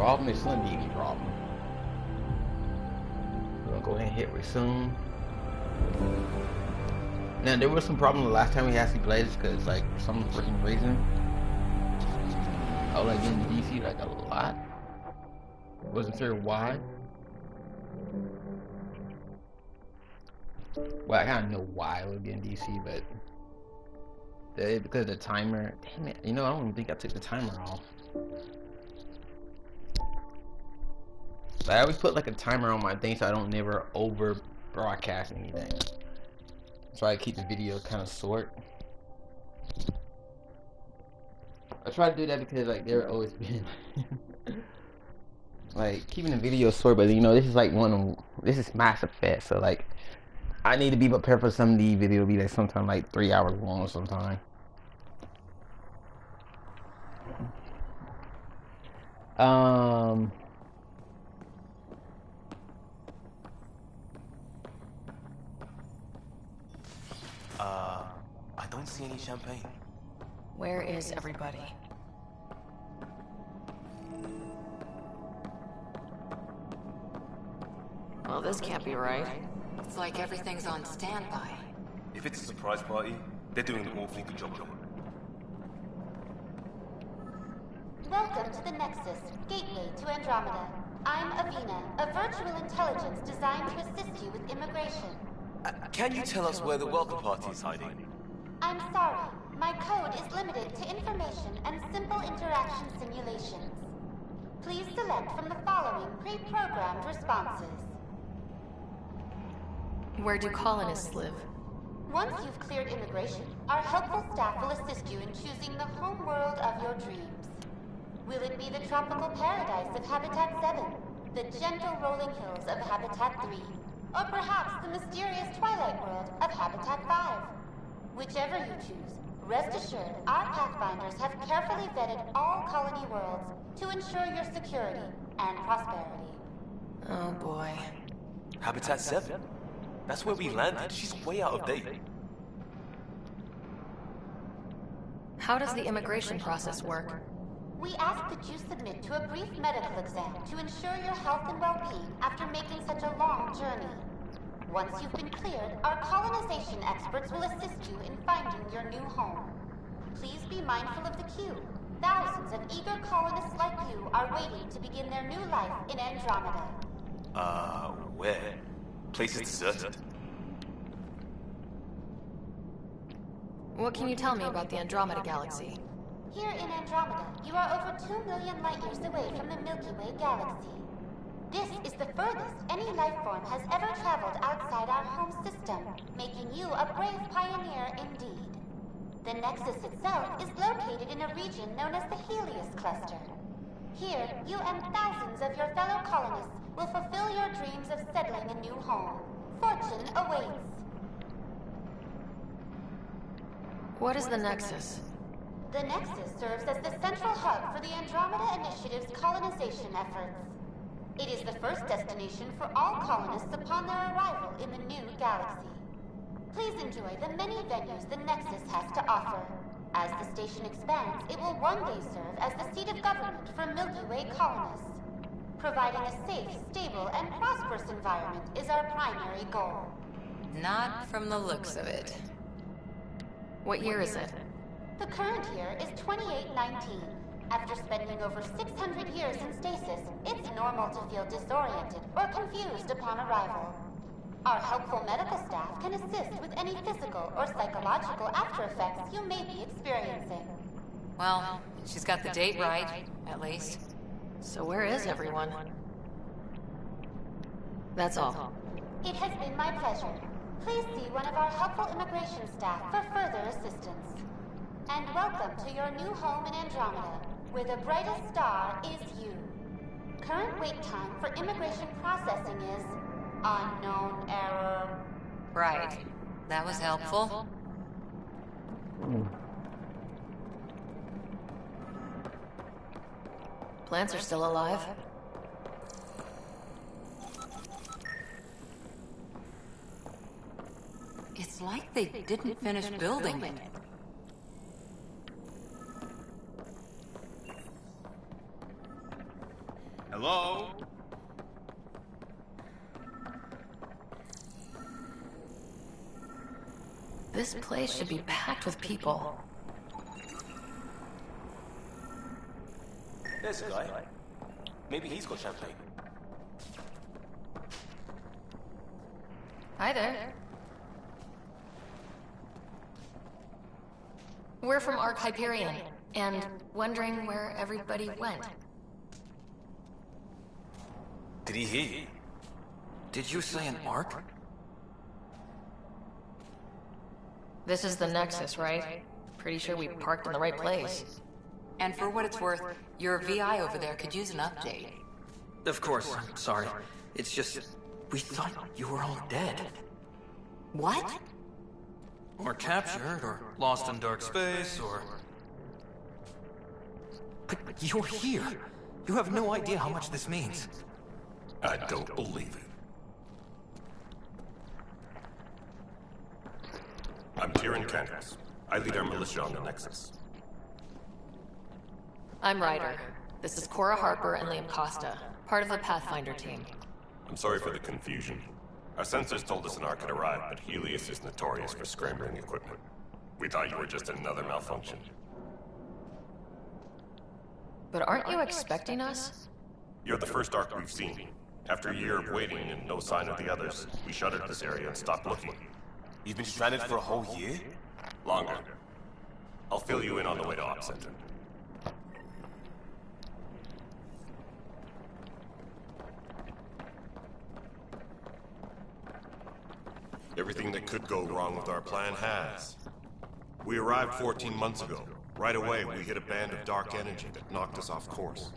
problem. It's gonna be a problem. We're gonna go ahead and hit resume. Now there was some problem the last time we had to play this because like for some freaking reason I was like getting DC like a lot. Wasn't sure why. Well, I kind of know why I was getting DC, but because of the timer. Damn it! You know I don't even think I took the timer off. Like, I always put like a timer on my thing so I don't never over broadcast anything. So I keep the video kind of short. I try to do that because like there always been like keeping the video short, but you know this is like this is Mass Effect, so like I need to be prepared for some of these videos be like sometimes like 3 hours long sometimes. Um I don't see any champagne. Where is everybody? Well, this can't be right. It's like everything's on standby. If it's a surprise party, they're doing an awfully good job. Welcome to the Nexus, gateway to Andromeda. I'm Avina, a virtual intelligence designed to assist you with immigration. Can you tell us where the welcome party is hiding? I'm sorry, my code is limited to information and simple interaction simulations. Please select from the following pre-programmed responses. Where do colonists live? Once you've cleared immigration, our helpful staff will assist you in choosing the home world of your dreams. Will it be the tropical paradise of Habitat 7, the gentle rolling hills of Habitat 3, or perhaps the mysterious twilight world of Habitat 5? Whichever you choose, rest assured our Pathfinders have carefully vetted all colony worlds to ensure your security and prosperity. Oh boy. Habitat 7? That's where we landed. She's way out of date. How does the immigration process work? We ask that you submit to a brief medical exam to ensure your health and well-being after making such a long journey. Once you've been cleared, our colonization experts will assist you in finding your new home. Please be mindful of the queue. Thousands of eager colonists like you are waiting to begin their new life in Andromeda. Where? Place is deserted. What can you tell me about the Andromeda galaxy? Here in Andromeda, you are over 2 million light-years away from the Milky Way galaxy. This is the furthest any life form has ever traveled outside our home system, making you a brave pioneer indeed. The Nexus itself is located in a region known as the Helios Cluster. Here, you and thousands of your fellow colonists will fulfill your dreams of settling a new home. Fortune awaits. What is the Nexus? The Nexus serves as the central hub for the Andromeda Initiative's colonization efforts. It is the first destination for all colonists upon their arrival in the new galaxy. Please enjoy the many venues the Nexus has to offer. As the station expands, it will one day serve as the seat of government for Milky Way colonists. Providing a safe, stable, and prosperous environment is our primary goal. Not from the looks of it. What year is it? The current year is 2819. After spending over 600 years in stasis, it's normal to feel disoriented or confused upon arrival. Our helpful medical staff can assist with any physical or psychological after effects you may be experiencing. Well, she's got the date right, at least. So where is everyone? That's all. It has been my pleasure. Please see one of our helpful immigration staff for further assistance. And welcome to your new home in Andromeda, where the brightest star is you. Current wait time for immigration processing is unknown error. Right. That was helpful. Plants are still alive? It's like they didn't finish building it. Hello? This place should be packed with people. There's a guy. Maybe he's got champagne. Hi there. We're from Ark Hyperion, and wondering where everybody went. Did he hear you? Did you say an arc? This is the Nexus, right? Pretty sure we parked in the right place. And for what it's worth, your VI over there could use an update. Of course, I'm sorry. It's just, we thought you were all dead. What? Or captured, or lost in dark space, or... But you're here. You have no idea how much this means. I don't believe it. I'm Tyrion Candace. I lead our militia on the Nexus. I'm Ryder. This is Cora Harper and Liam Costa, part of the Pathfinder team. I'm sorry for the confusion. Our sensors told us an Ark had arrived, but Helios is notorious for scrambling equipment. We thought you were just another malfunction. But aren't you expecting us? You're the first Ark we've seen. After a year of waiting and no sign of the others, we shuttered this area and stopped looking. You've been stranded for a whole year? Longer. I'll fill you in on the way to Op Center. Everything that could go wrong with our plan has. We arrived 14 months ago. Right away, we hit a band of dark energy that knocked us off course.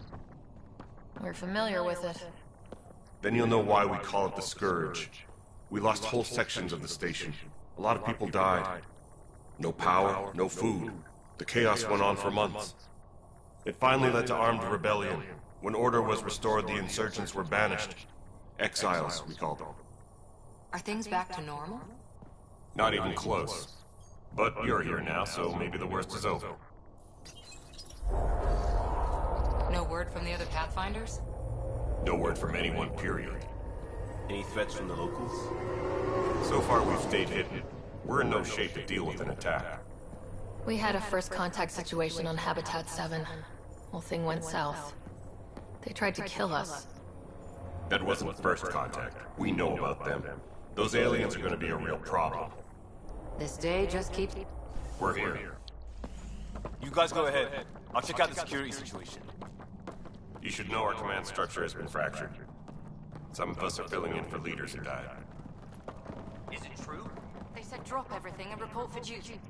We're familiar with it. Then you'll know why we call it the Scourge. We lost whole sections of the station. A lot of people died. No power, no food. The chaos went on for months. It finally led to armed rebellion. When order was restored, the insurgents were banished. Exiles, we called them. Are things back to normal? Not even close. But you're here now, so maybe the worst is over. No word from the other Pathfinders? No word from anyone, period. Any threats from the locals? So far, we've stayed hidden. We're in no shape to deal with an attack. We had a first contact situation on Habitat 7. Whole thing went south. They tried to kill us. That wasn't first contact. We know about them. Those aliens are going to be a real problem. This day just keeps... We're here. You guys go ahead. I'll check out the security situation. You should know our command structure has been fractured. Some of us are filling in for leaders who died. Is it true? They said drop everything and report for duty.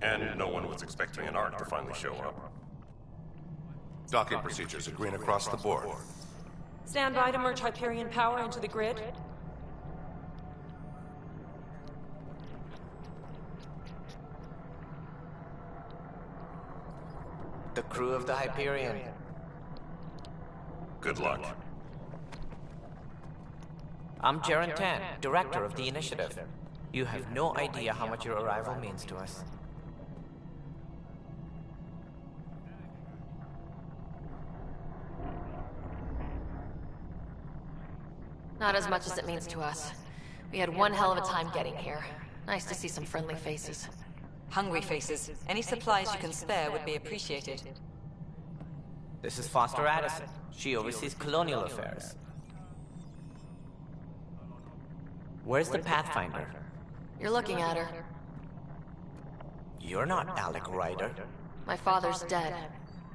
And no one was expecting an Ark to finally show up. Docking procedures are green across the board. Stand by to merge Hyperion power into the grid. The crew of the Hyperion. Good luck. I'm Jaren Tan, director of the initiative. You have no idea how much your arrival means to us. Not as much as it means to us. We had one hell of a time getting here. Nice to see some friendly faces. Hungry faces. Any supplies you can spare would be appreciated. This is Foster Addison. She oversees colonial affairs. Where's the Pathfinder? You're looking at her. You're not Alec Ryder. My father's dead.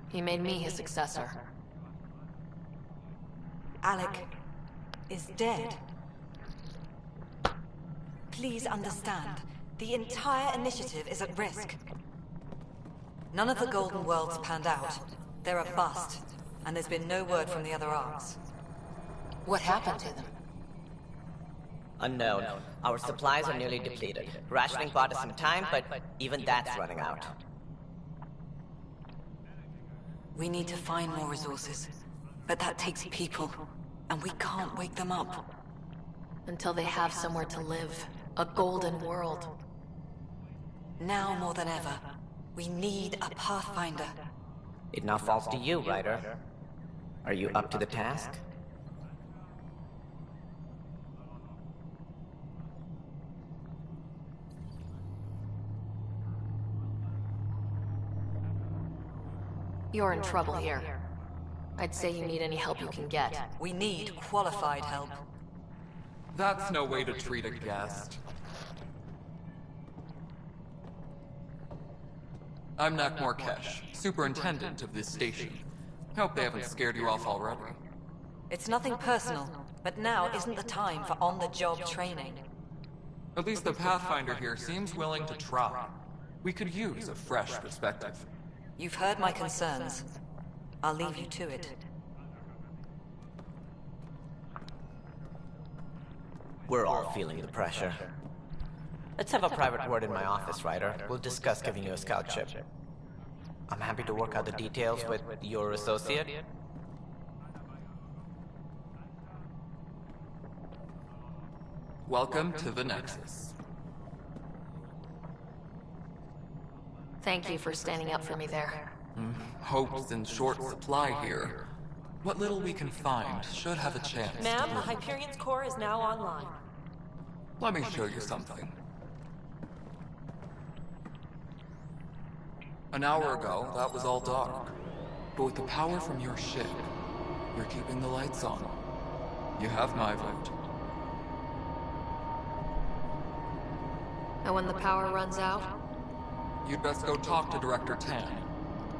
He made me his successor. Alec is dead. Please understand, the entire initiative is at risk. None of the Golden Worlds panned out. They're a bust, and there's been no word from the other arcs. What happened to them? Unknown. Our supplies are nearly depleted. Rationing bought us some time, but even that's running out. We need to find more resources, but that takes people, and we can't wake them up. Until they have somewhere to live. A golden world. Now more than ever, we need a Pathfinder. It now falls to you, Ryder. Are you up to the task? You're in trouble here. I'd say you need any help you can get. We need qualified help. That's no way to treat a guest. I'm Nak Morkesh, superintendent of this station. Hope they haven't scared you off already. It's nothing personal, but now isn't the time for on-the-job training. At least the Pathfinder here seems willing to try. We could use a fresh perspective. You've heard my concerns. I'll leave you to it. We're all feeling the pressure. Let's have a private word in my office, Ryder. We'll discuss giving you a scout ship. I'm happy to work out the details with your associate. Welcome to the Nexus. Thank you for standing up for me there. Hope's in short supply here. What little we can find should have a chance. Ma'am, the Hyperion's core is now online. Let me show you something. An hour ago, that was all dark. But with the power from your ship, you're keeping the lights on. You have my vote. And when the power runs out? You'd best go talk to Director Tan.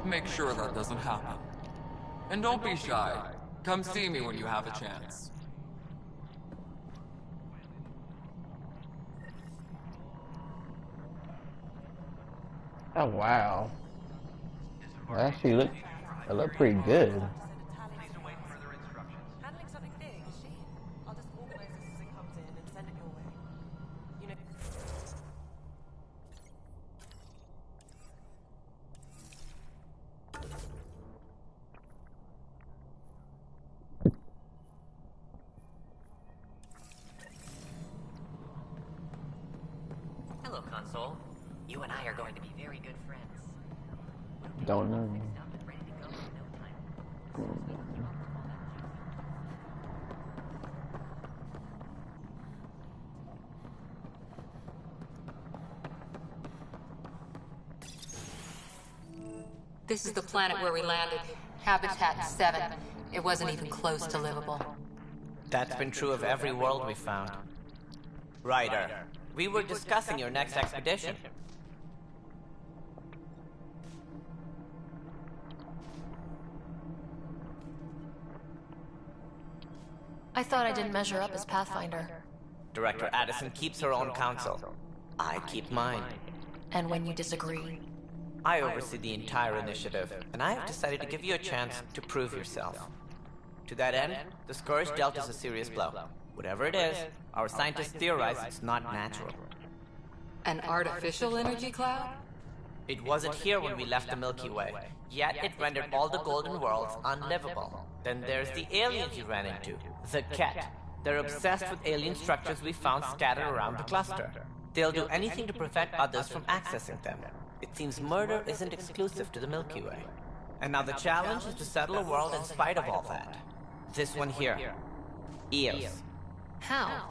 Make sure that doesn't happen. And don't be shy. Come see me when you have a chance. Oh wow. Well, actually, it looked pretty good. Handling something big, is she? I'll just organize this as it comes in and send it your way. You know. Hello, Console. You and I are going to be very good friends. Don't know. This is the planet where we landed. Habitat 7. It wasn't even close to livable. That's been true of every world we found. Ryder, we were discussing your next expedition. I thought I didn't measure up as Pathfinder. Director Addison keeps her own counsel. I keep mine. And when you disagree? I oversee the entire initiative, and I have decided to give you a chance to prove yourself. To that end, the Scourge dealt us a serious blow. Whatever it is, our scientists theorize it's not natural. An artificial energy cloud? It wasn't here when we left the Milky Way, yet it rendered all the Golden Worlds unlivable. Then there's the aliens you ran into, the Ket. They're obsessed with alien structures we found scattered around the cluster. They'll do anything to prevent others from accessing them. It seems murder isn't exclusive to the Milky Way. And now the challenge is to settle a world in spite of all that. This one here. Eos. How?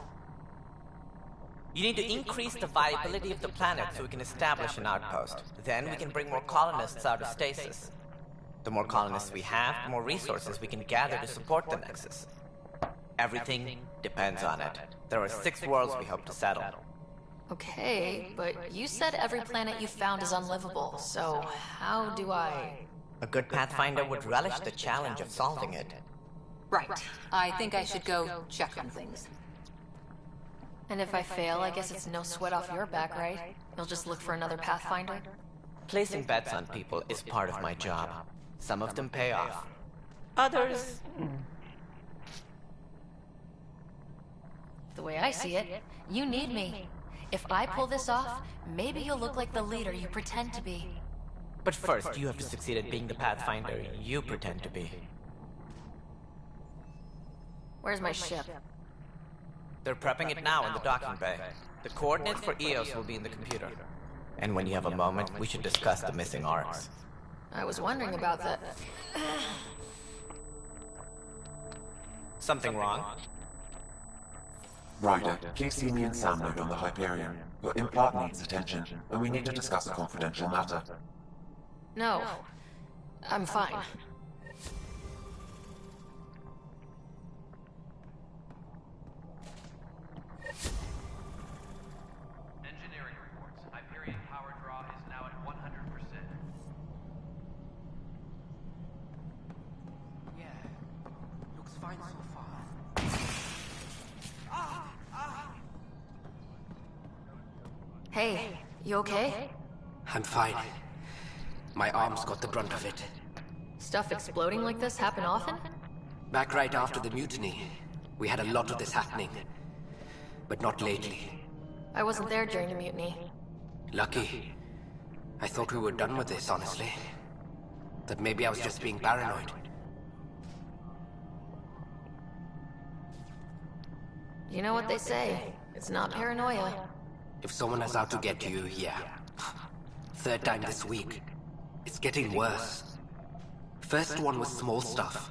You need to increase the viability of the planet so we can establish an outpost. Then we can bring more colonists out of stasis. The more colonists we have, the more resources we can gather to support the Nexus. Everything depends on it. There are 6 worlds we hope to settle. Okay, but you said every planet you found is unlivable, so how do I... A good Pathfinder would relish the challenge of solving it. Right. I think I should go check on things. And if I fail, I guess it's no sweat off your back, right? You'll just look for another Pathfinder? Placing bets on people is part of my job. Some of them pay off. Others... The way I see it, you need me. If I pull this off, maybe you'll look like the leader you pretend to be. But first, you have to succeed at being the Pathfinder you pretend to be. Where's my ship? They're prepping it now in the docking bay. The coordinates for Eos will be in the computer. And when you have a moment, we should discuss the missing arcs. I was wondering about that. Something wrong? Ryder, please see me and Sam mode on the Hyperion. Your implant needs attention, and we need to discuss a confidential matter. No. I'm fine. Engineering reports. Hyperion power draw is now at 100%. Yeah. Looks fine so far. Hey, you okay? I'm fine. My arms got the brunt of it. Stuff exploding like this happen often? Back right after the mutiny, we had a lot of this happening. But not lately. I wasn't there during the mutiny. Lucky. I thought we were done with this, honestly. That maybe I was just being paranoid. You know what they say. It's not paranoia. If someone is out to get you, yeah. Third time this week. It's getting worse. First one was small stuff.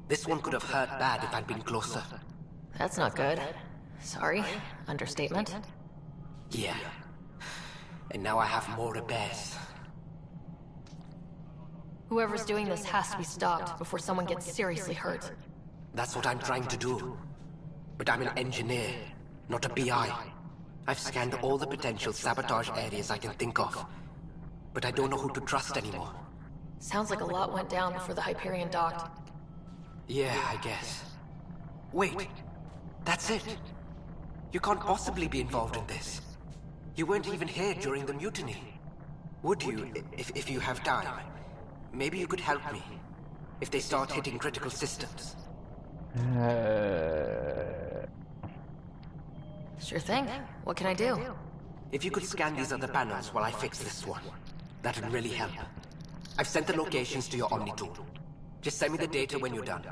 This one could have hurt bad if I'd been closer. That's not good. Sorry. Understatement. Yeah. And now I have more repairs. Whoever's doing this has to be stopped before someone gets seriously hurt. That's what I'm trying to do. But I'm an engineer, not a PI. I've scanned all the potential sabotage areas I can think of. But I don't know who to trust anymore. Sounds like a lot went down before the Hyperion docked. Yeah, I guess. Wait. That's it. You can't possibly be involved in this. You weren't even here during the mutiny. Would you, if you have time? Maybe you could help me. If they start hitting critical systems. Sure thing. What can I do? If you could scan these other panels while I fix this one, that would really help. I've sent the locations to your Omni tool. Just send me the data when you're done.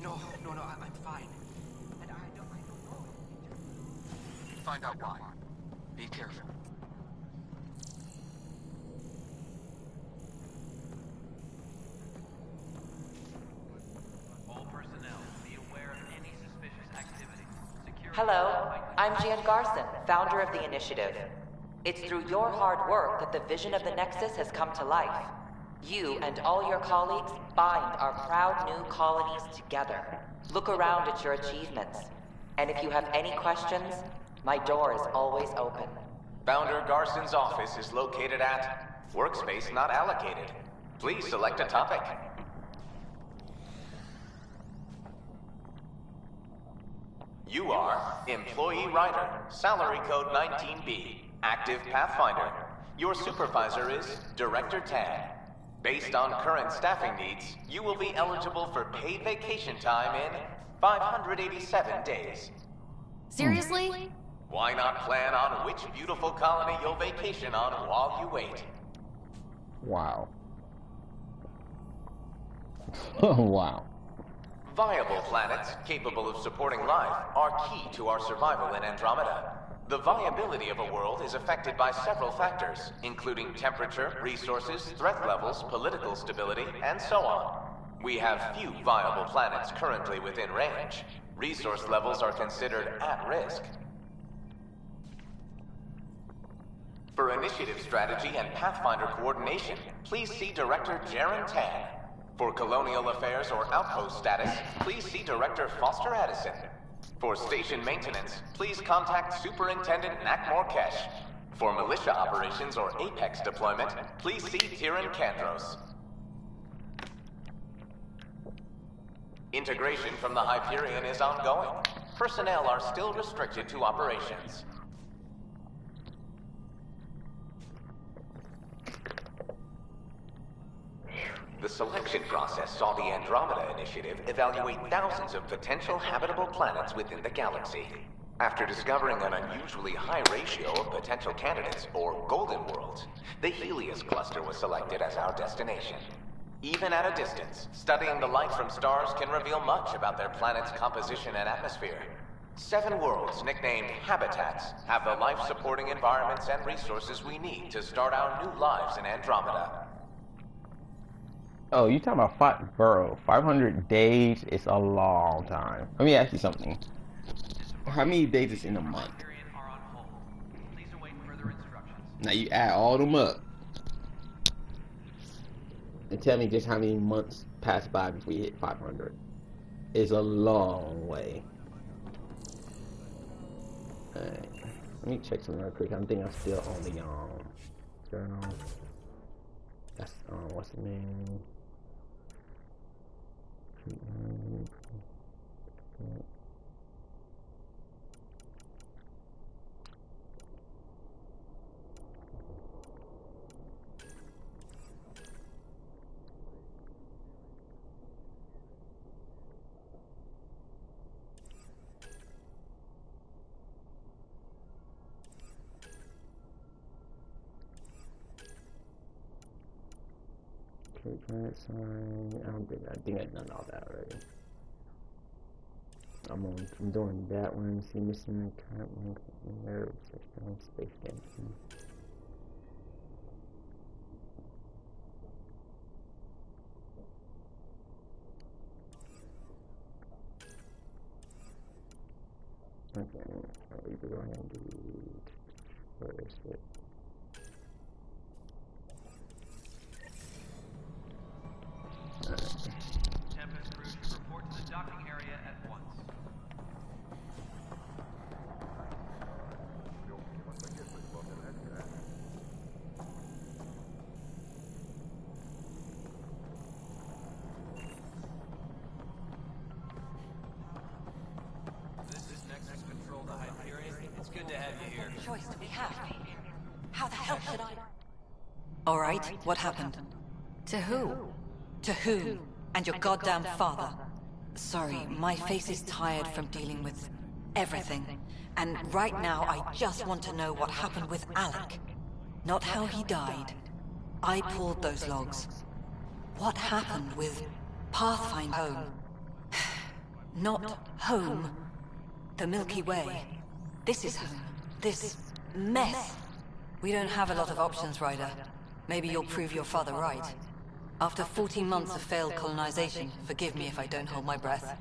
No, I'm fine. And I don't know. Find out why. Be careful. All personnel, be aware of any suspicious activity. Hello, I'm Jan Garson, founder of the Initiative. It's through your hard work that the vision of the Nexus has come to life. You and all your colleagues bind our proud new colonies together. Look around at your achievements. And if you have any questions, my door is always open. Founder Garson's office is located at Workspace Not Allocated. Please select a topic. You are Employee Rider, Salary Code 19B, Active Pathfinder. Your supervisor is Director Tan. Based on current staffing needs, you will be eligible for paid vacation time in 587 days. Seriously? Why not plan on which beautiful colony you'll vacation on while you wait? Wow. Wow. Viable planets capable of supporting life are key to our survival in Andromeda. The viability of a world is affected by several factors, including temperature, resources, threat levels, political stability, and so on. We have few viable planets currently within range. Resource levels are considered at risk. For initiative strategy and Pathfinder coordination, please see Director Jaren Tan. For colonial affairs or outpost status, please see Director Foster Addison. For station maintenance, please contact Superintendent Nakmor Kesh. For militia operations or Apex deployment, please see Tyran Kandros. Integration from the Hyperion is ongoing. Personnel are still restricted to operations. The selection process saw the Andromeda Initiative evaluate thousands of potential habitable planets within the galaxy. After discovering an unusually high ratio of potential candidates, or golden worlds, the Helios cluster was selected as our destination. Even at a distance, studying the light from stars can reveal much about their planet's composition and atmosphere. 7 worlds, nicknamed habitats, have the life-supporting environments and resources we need to start our new lives in Andromeda. Oh, you talking about bro? 500 days is a long time. Let me ask you something. How many days is in a month? Now you add all them up and tell me just how many months pass by before you hit 500. It's a long way. Alright. Let me check something real quick. I think I'm still on the journal. That's what's the name? Planet sign. I think I've done all that already. I'm doing that one. See missing nerve system, space station. Okay, I'll either go ahead and do what is it? Tempest crew should report to the docking area at once. This is Nexus Control to Hyperion. It's good to have you here. What choice do we have? How the hell should I... All right, what happened? To who? To whom? And your goddamn father. Sorry, my face is tired from dealing with everything. And right now, I just want to know what happened with Alec. Not how he died. I pulled those logs. What happened with Pathfinder home? Not home. The Milky Way. This is home. This mess. We don't have a lot of options, Ryder. Maybe you'll prove your father right. After 14 months of failed colonization, forgive me if I don't hold my breath.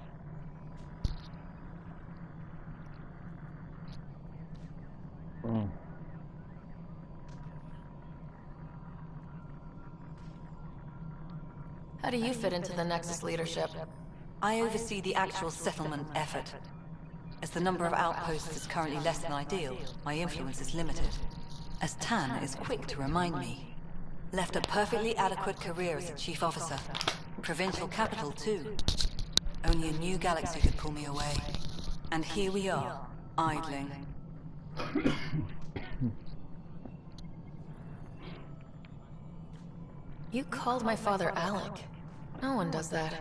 How do you fit into the Nexus leadership? I oversee the actual settlement effort. As the number of outposts is currently less than ideal, my influence is limited. As Tan is quick to remind me. Left a perfectly adequate career as a chief officer. Provincial capital, too. Only a new galaxy could pull me away. And here we are, idling. You called my father Alec. No one does that.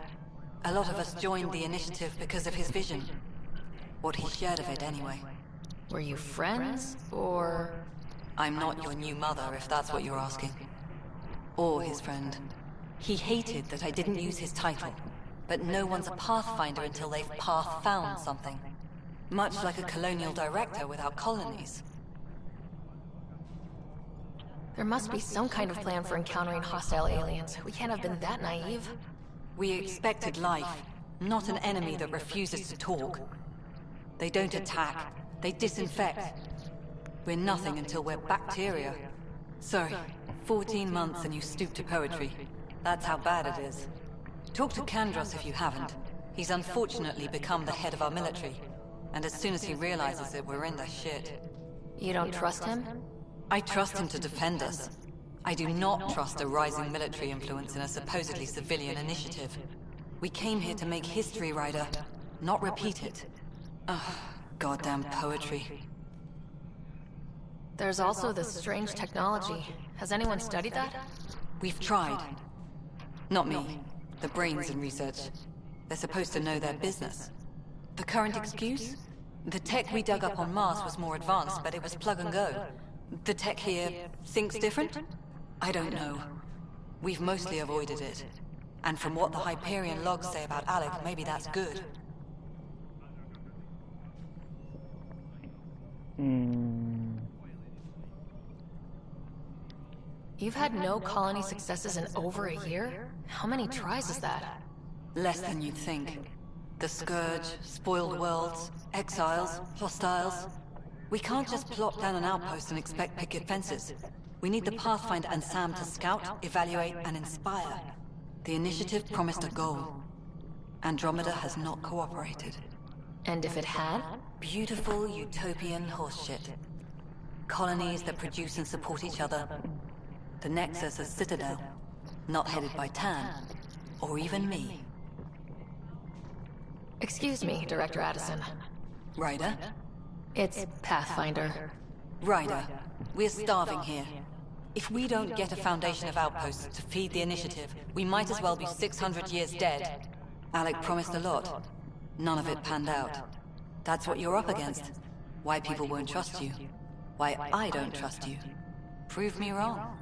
A lot of us joined the initiative because of his vision. What he shared of it, anyway. Were you friends, or...? I'm not your new mother, if that's what you're asking. Or his friend. He hated that I didn't use his title. But no one's a Pathfinder until they've path-found something. Much like a colonial director without colonies. There must be some kind of plan for encountering hostile aliens. We can't have been that naive. We expected life, not an enemy that refuses to talk. They don't attack, they disinfect. We're nothing until we're bacteria. Sorry, 14 months and you stoop to poetry. That's how bad it is. Talk to Kandros if you haven't. He's unfortunately become the head of our military. And as soon as he realizes it, we're in the shit. You don't trust him? I trust him to defend us. I do not trust a rising military influence in a supposedly civilian initiative. We came here to make history, Ryder, not repeat it. Ugh, goddamn poetry. There's also this strange technology. Has anyone studied that? We've tried. Not me. The brains in research. They're supposed to know their business. The current excuse? The tech we dug up on Mars was more advanced, but it was plug and go. The tech here thinks different? I don't know. We've mostly avoided it. And from what the Hyperion logs say about Alec, maybe that's good. You've had no colony successes in over a year? How many tries is that? Less than you'd think. The Scourge, spoiled worlds, exiles, hostiles. We can't just plop down an outpost and expect picket fences. We need the Pathfinder and Sam to scout, evaluate, and inspire. The initiative promised a goal. Andromeda has not cooperated. And if it had? Beautiful utopian horseshit. Colonies that produce and support each other. The Nexus as Citadel. Not headed by Tan. Or even me. Excuse me, Director Addison. Ryder? It's Pathfinder. Ryder, we're starving here. If we don't get a foundation of outposts to feed the initiative, we might as well be 600 years dead. Alec promised a lot. None of it panned out. That's what you're up against. Why people won't trust you. Why I don't trust you. Prove me wrong.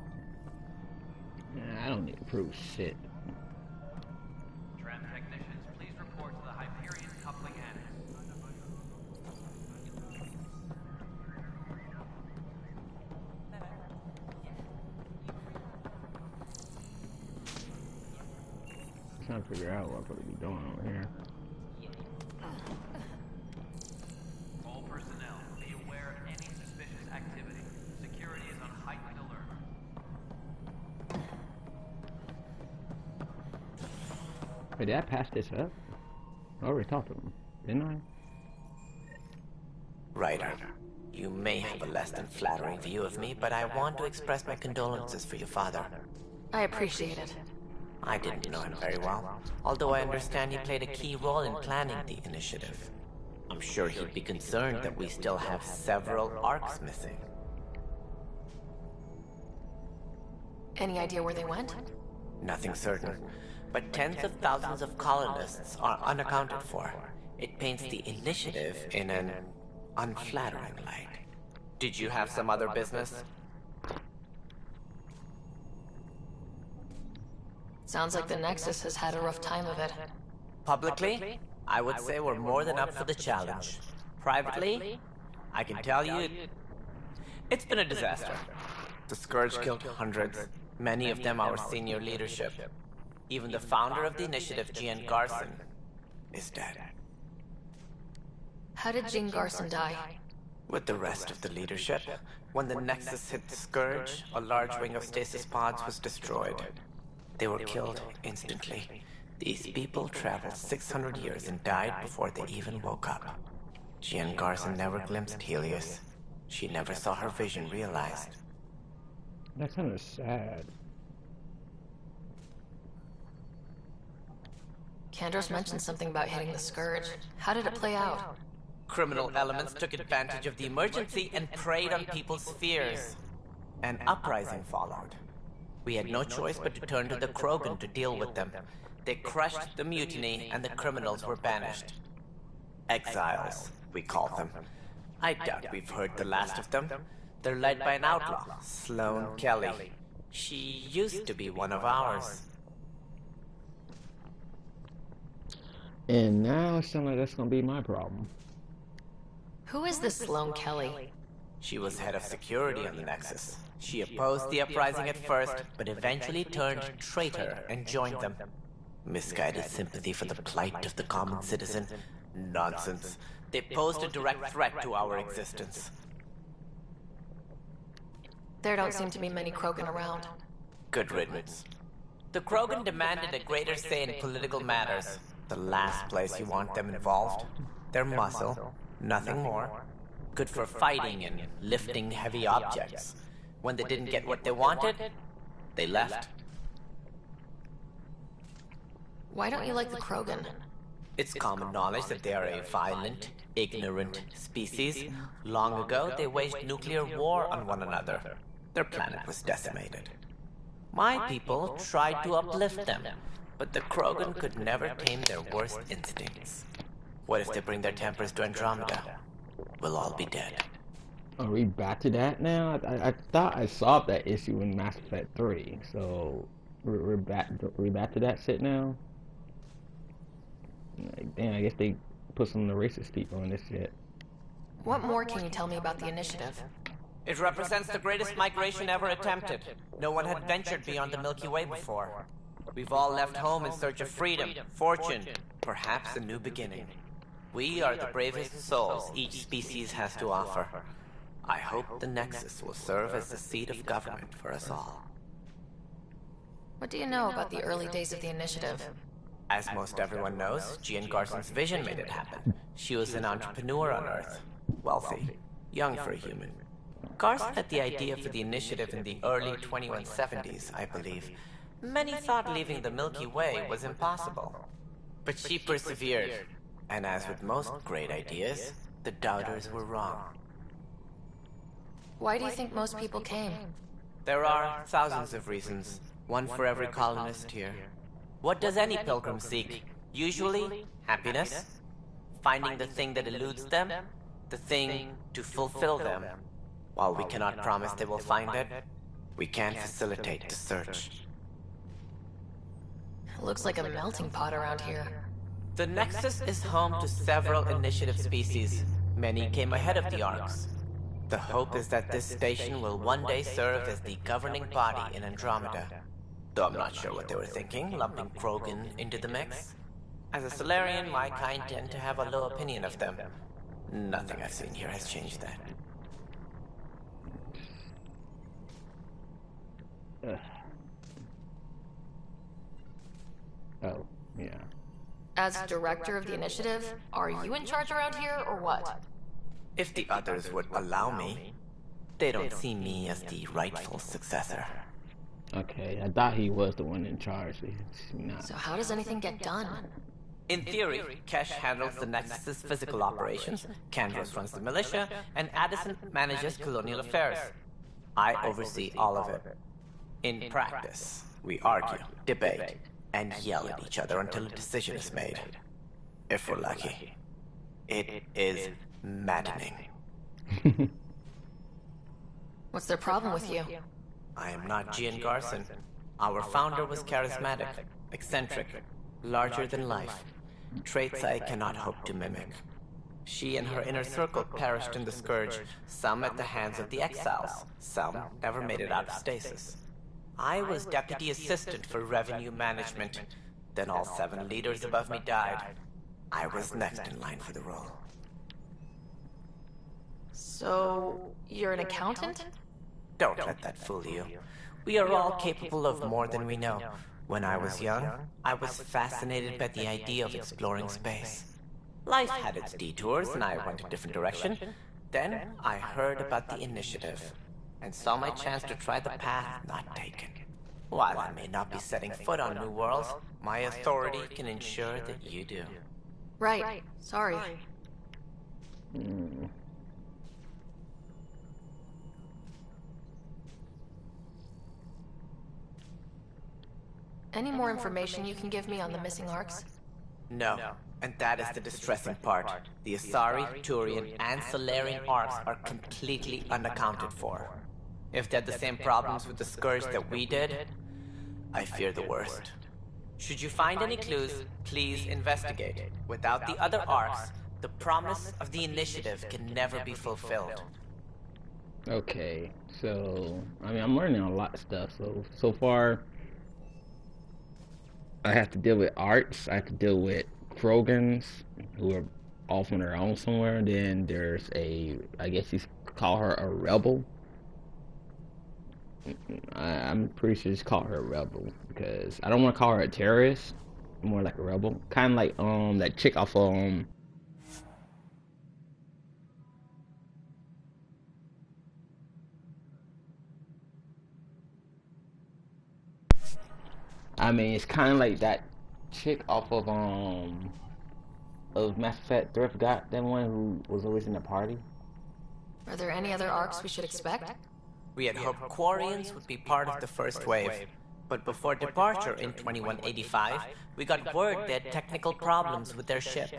Nah, I don't need to prove shit. Tram technicians, please report to the Hyperion coupling annex. I'm trying to figure out what I'm going to be doing over here. All personnel, be aware of any suspicious activity. Security is on heightened alert. Wait, did I pass this up? I already talked to him, didn't I? Ryder, you may have a less than flattering view of me, but I want to express my condolences for your father. I appreciate it. I didn't know him very well, although I understand he played a key role in planning the initiative. I'm sure he'd be concerned that we still have several arcs missing. Any idea where they went? Nothing certain, but tens of thousands of colonists are unaccounted for. It paints the initiative in an unflattering light. Did you have some other business? Sounds like the Nexus has had a rough time of it. Publicly, I would say we're more than up for the challenge. Privately, I can tell you, it's been a disaster. The Scourge killed hundreds, many of them our senior leadership. Even the founder of the initiative, Jean Garson, is dead. How did Jean Garson die? With the rest of the leadership, when the Nexus hit the Scourge, a large wing of stasis pods was destroyed. They were killed instantly. These people traveled 600 years and died before they even woke up. Jean Garson never glimpsed Helios. She never saw her vision realized. That's kind of sad. Kandros mentioned something about hitting the Scourge. How did it play out? Criminal elements took advantage of the emergency and preyed on people's fears. An uprising followed. We had no choice but to turn to the Krogan to deal with them. They crushed the mutiny and the criminals were banished. Exiles, we call them. I doubt we've heard the last of them. They're led by an outlaw, Sloane Kelly. She used to be one of ours. And now it sounds like that's gonna be my problem. Who is this Sloane Kelly? She was head of security on the Nexus. She opposed the uprising at first, but eventually turned traitor and joined them. Misguided sympathy for the plight of the common citizen? Nonsense. They posed a direct threat to our existence. There don't seem to be many Krogan around. Good riddance. The Krogan demanded a greater say in political matters. The last place you want them involved. Their muscle, nothing more. Good for fighting and lifting heavy objects. When they didn't get what they wanted, they left. Why don't you like the Krogan? It's common knowledge that they are a violent, ignorant species. Long ago, they waged nuclear war on one another. Their planet was decimated. My people tried to uplift them, but the Krogan could never tame their worst instincts. What if they bring their tempers to Andromeda? We'll all be dead. Are we back to that now? I thought I solved that issue in Mass Effect 3, so we're back to that shit now? Like, damn, I guess they put some of the racist people in this shit. What more can you tell me about the initiative? It represents the greatest migration ever attempted. No one had ventured beyond the Milky Way before. We've all left home in search of freedom, fortune, perhaps a new beginning. We are the bravest souls each species has to offer. I hope the Nexus will serve as the seat of government for us all. What do you know about the early days of the initiative? As most everyone knows, Jean Garson's vision made it happen. She was an entrepreneur on Earth. Wealthy. Young for a human. Garson had the idea for the initiative in the early 2170s, I believe. Many thought leaving the Milky Way was impossible. But she persevered. And as with most great ideas, the doubters were wrong. Why do you think most people came? There are thousands of reasons, one for every colonist here. What does any pilgrim seek? Usually, happiness, finding the thing that eludes them, the thing to fulfill them. While we cannot promise they will find it, we can facilitate the search. It looks like a melting pot around here. The Nexus is home to several initiative species. Many came ahead of the Arks. The hope is that this station will one day serve as the governing body in Andromeda. Though I'm not sure what they were thinking, lumping Krogan into the mix. As a Solarian, my kind tend to have a low opinion of them. Nothing I've seen here has changed that. Oh, yeah. As director of the initiative, are you in charge around here, or what? If the others would allow me, they don't see me as the rightful successor. Okay, I thought he was the one in charge. He's not. So how does anything get done? In theory, Kesh handles the Nexus's physical operations, Kandros runs the militia, and Addison manages colonial affairs. I oversee all of it. In practice, we argue, debate, and yell at each other until a decision is made. If we're lucky. It is maddening. What's their problem with you? I am not Jean Garson. Our founder was charismatic, eccentric, larger than life. Traits I cannot hope to mimic. She and her inner circle perished in the Scourge, some at the hands of the Exiles, some never made it out of stasis. I was deputy assistant for revenue management. Then all 7 leaders above me died. I was next in line for the role. So, you're an accountant? Don't let that fool you. We are all capable of more than we know. When I was young, I was fascinated by the idea of exploring space. Life had its detours, and I went a different direction. Then I heard about the initiative, and saw my chance to try the path not taken. While I may not be setting foot on new worlds, my authority can ensure that you do. Right. Sorry. Any more information you can give me on the missing Arks? No, and that is the distressing part. The Asari, Turian, and Solarian Arks are completely unaccounted for. If they had the same problems with the Scourge that we did, I fear the worst. Should you find any clues, please investigate. Without the other Arks, the promise of the initiative can never be fulfilled. Okay, so, I mean, I'm learning a lot of stuff, so far, I have to deal with Arts, I have to deal with Krogans, who are off on their own somewhere, and then there's I guess you call her a rebel. I'm pretty sure just call her a rebel, because I don't want to call her a terrorist, more like a rebel. Kind of like, that chick off, I mean, it's kind of like that chick off of Mass Effect 3, I forgot, that one who was always in the party. Are there any other Arks we should expect? We had hoped Quarians would be part of the first wave, but before departure in 2185, we got word they had technical problems with their ship.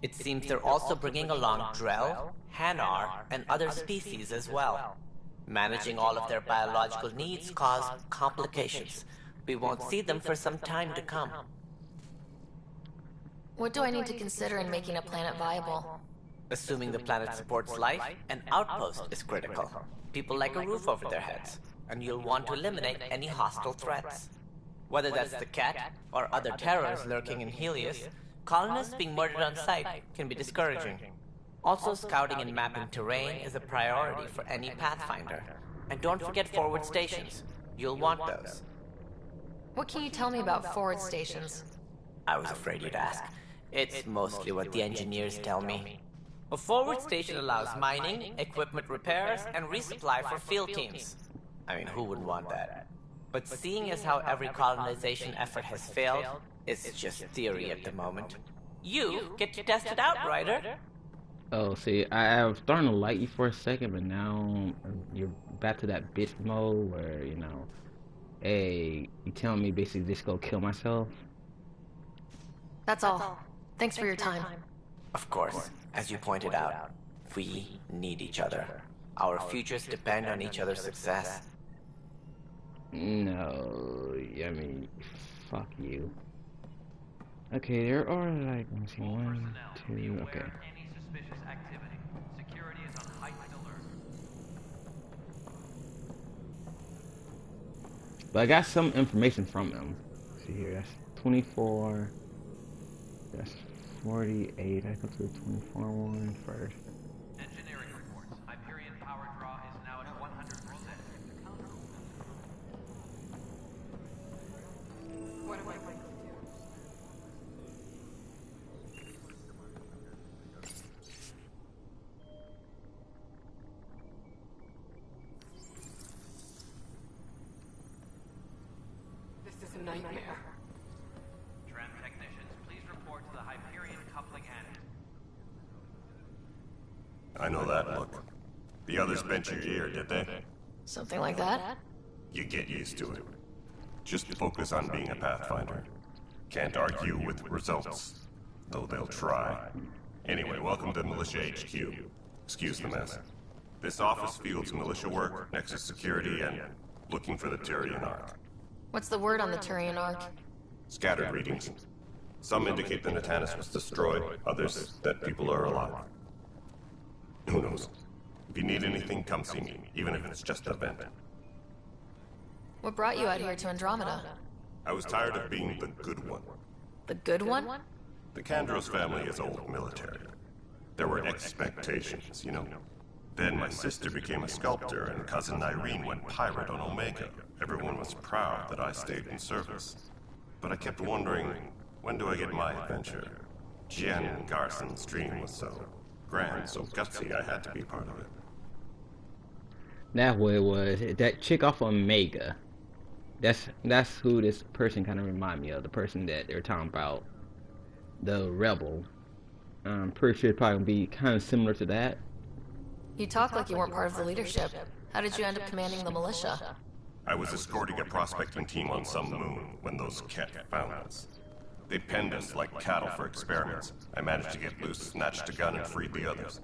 It seems they're also bringing along Drell, Hanar, and other species as well. Managing all of their biological needs caused complications. We won't see them for some time to come. What do I need to consider in making a planet viable? Assuming the planet supports life, an outpost is critical. People like a roof over their heads, and you'll want to eliminate any hostile threats. Whether that's the cat or other terrors lurking in Helios, colonists being murdered on sight can be discouraging. Also, scouting and mapping terrain is a priority for any Pathfinder. And don't forget forward stations. You'll want those. What can you tell me about forward stations? I was afraid you'd ask. It's mostly what the engineers tell me. A forward station allows mining, equipment repairs, and resupply for field teams. I mean, who wouldn't want that? But seeing as how every colonization effort has failed, it's just theory at the moment. You get to test it out, Ryder. Oh, see, I was starting to like you for a second, but now you're back to that bitch mode where, you know, hey, you telling me basically just go kill myself? That's all. Thanks for your time. Of course, as you pointed out, we need each other. Our futures depend on each other's success. No, I mean, fuck you. Okay, there are like, let me see, 1, 2, okay. Any suspicious activity. Security is on heightened alert. But I got some information from them. Let's see here, that's 24. That's 48. I go to the 24 one first. Engineering reports. Hyperion power draw is now at 100%. What am I going to do? This is a nightmare. Tram technicians, please report to the Hyperion coupling annex. I know that look. The others bent your ear, did they? Something like that? You get used to it. Just focus on being a Pathfinder. Can't argue with results, though they'll try. Anyway, welcome to Militia HQ. Excuse the mess. This office fields militia work, Nexus security, and looking for the Turian Ark. What's the word on the Turian Ark? Scattered readings. Some indicate the Natanus was destroyed, others that people are alive. Who knows? If you need anything, come see me, even if it's just a vent. What brought you out here to Andromeda? I was tired of being the good one. The good one? The Kandros family is old military. There were expectations, you know. Then my sister became a sculptor and cousin Irene went pirate on Omega. Everyone was proud that I stayed in service. But I kept wondering, when do I get my adventure? Jen Garson's dream was so grand, so gutsy, I had to be part of it. That's what it was. That chick off Omega. That's who this person kind of remind me of. The person that they're talking about. The rebel. I'm pretty sure it's probably gonna be kind of similar to that. You talk like you weren't part of the leadership. How did you end up commanding the militia? I was escorting a prospecting team on some moon when those Ket found us. They penned us like cattle for experiments. I managed to get loose, snatched a gun, and freed the others.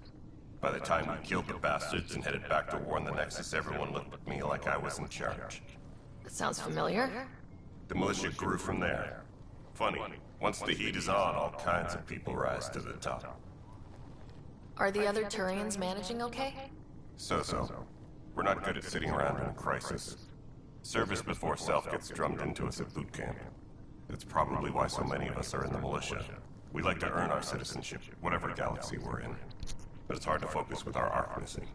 By the time we killed the bastards and headed back to warn the Nexus, everyone looked at me like I was in charge. That sounds familiar. The militia grew from there. Funny, once the heat is on, all kinds of people rise to the top. Are the other Turians managing okay? So-so. We're not good at sitting around in a crisis. Service before self gets drummed into us at boot camp. That's probably why so many of us are in the militia. We like to earn our citizenship, whatever galaxy we're in. But it's hard to focus with our arc missing.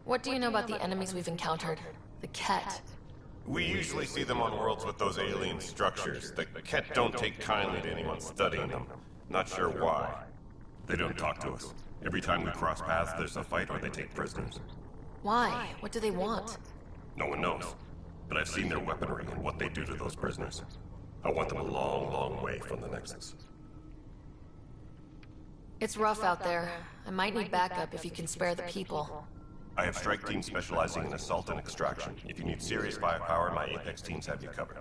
What do you know about the enemies we've encountered? The Ket. We usually see them on worlds with those alien structures. The Ket don't take kindly to anyone studying them. Not sure why. They don't talk to us. Every time we cross paths, there's a fight or they take prisoners. Why? What do they want? No one knows. But I've seen their weaponry and what they do to those prisoners. I want them a long, long way from the Nexus. It's rough out there. I might need backup if you can spare the people. I have strike teams specializing in assault and extraction. If you need serious firepower, my Apex teams have you covered.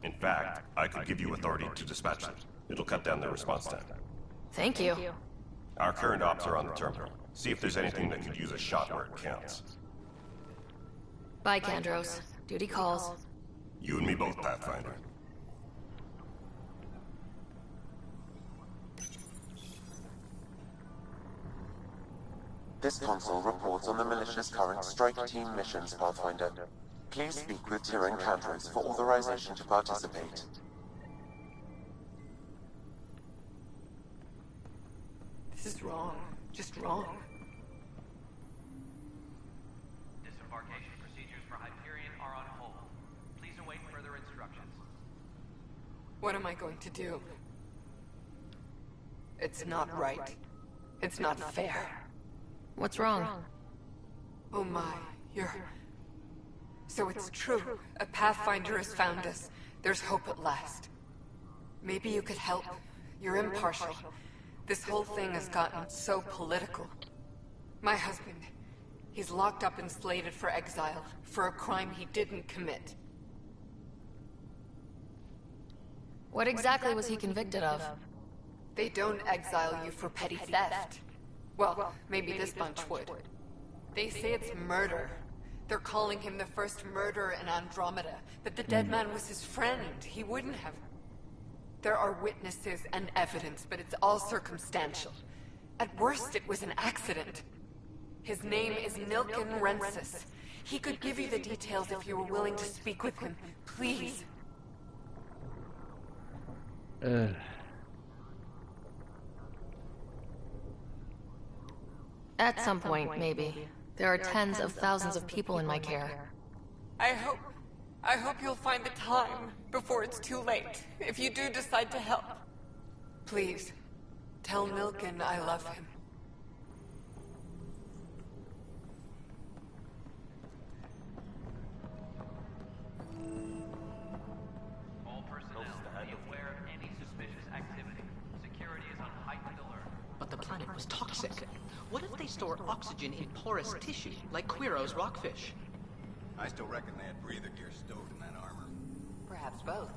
In fact, I could give you authority to dispatch them. It'll cut down their response time. Thank you. Our current ops are on the terminal. See if there's anything that could use a shot where it counts. Bye, Kandros. Duty calls. You and me both, Pathfinder. The This console reports on the militia's current strike team missions, Pathfinder. Please speak with Tyrann Cantros for authorization to participate. This is wrong. Just wrong. Disembarkation procedures for Hyperion are on hold. Please await further instructions. What am I going to do? It's not right. It's not fair. What's wrong? Oh my, you're... So it's true. A Pathfinder has found us. There's hope at last. Maybe you could help. You're impartial. This whole thing has gotten so political. My husband, he's locked up and slated for exile for a crime he didn't commit. What exactly was he convicted of? They don't exile you for petty theft. Well, maybe this bunch would. They say it's murder. They're calling him the first murderer in Andromeda, but the dead man was his friend. He wouldn't have... There are witnesses and evidence, but it's all circumstantial. At worst, it was an accident. His name is Milken Rensis. He could give you the details if you were willing to speak with him. Please. At some point, maybe. There are tens of thousands of people in my care. I hope you'll find the time before it's too late, if you do decide to help. Please, tell Milken I love him. All personnel, be aware of any suspicious activity. Security is on heightened alert. But the planet was toxic. What if they store oxygen in porous tissue, like Quiro's rockfish? I still reckon they had breather gear stowed in that armor. Perhaps both.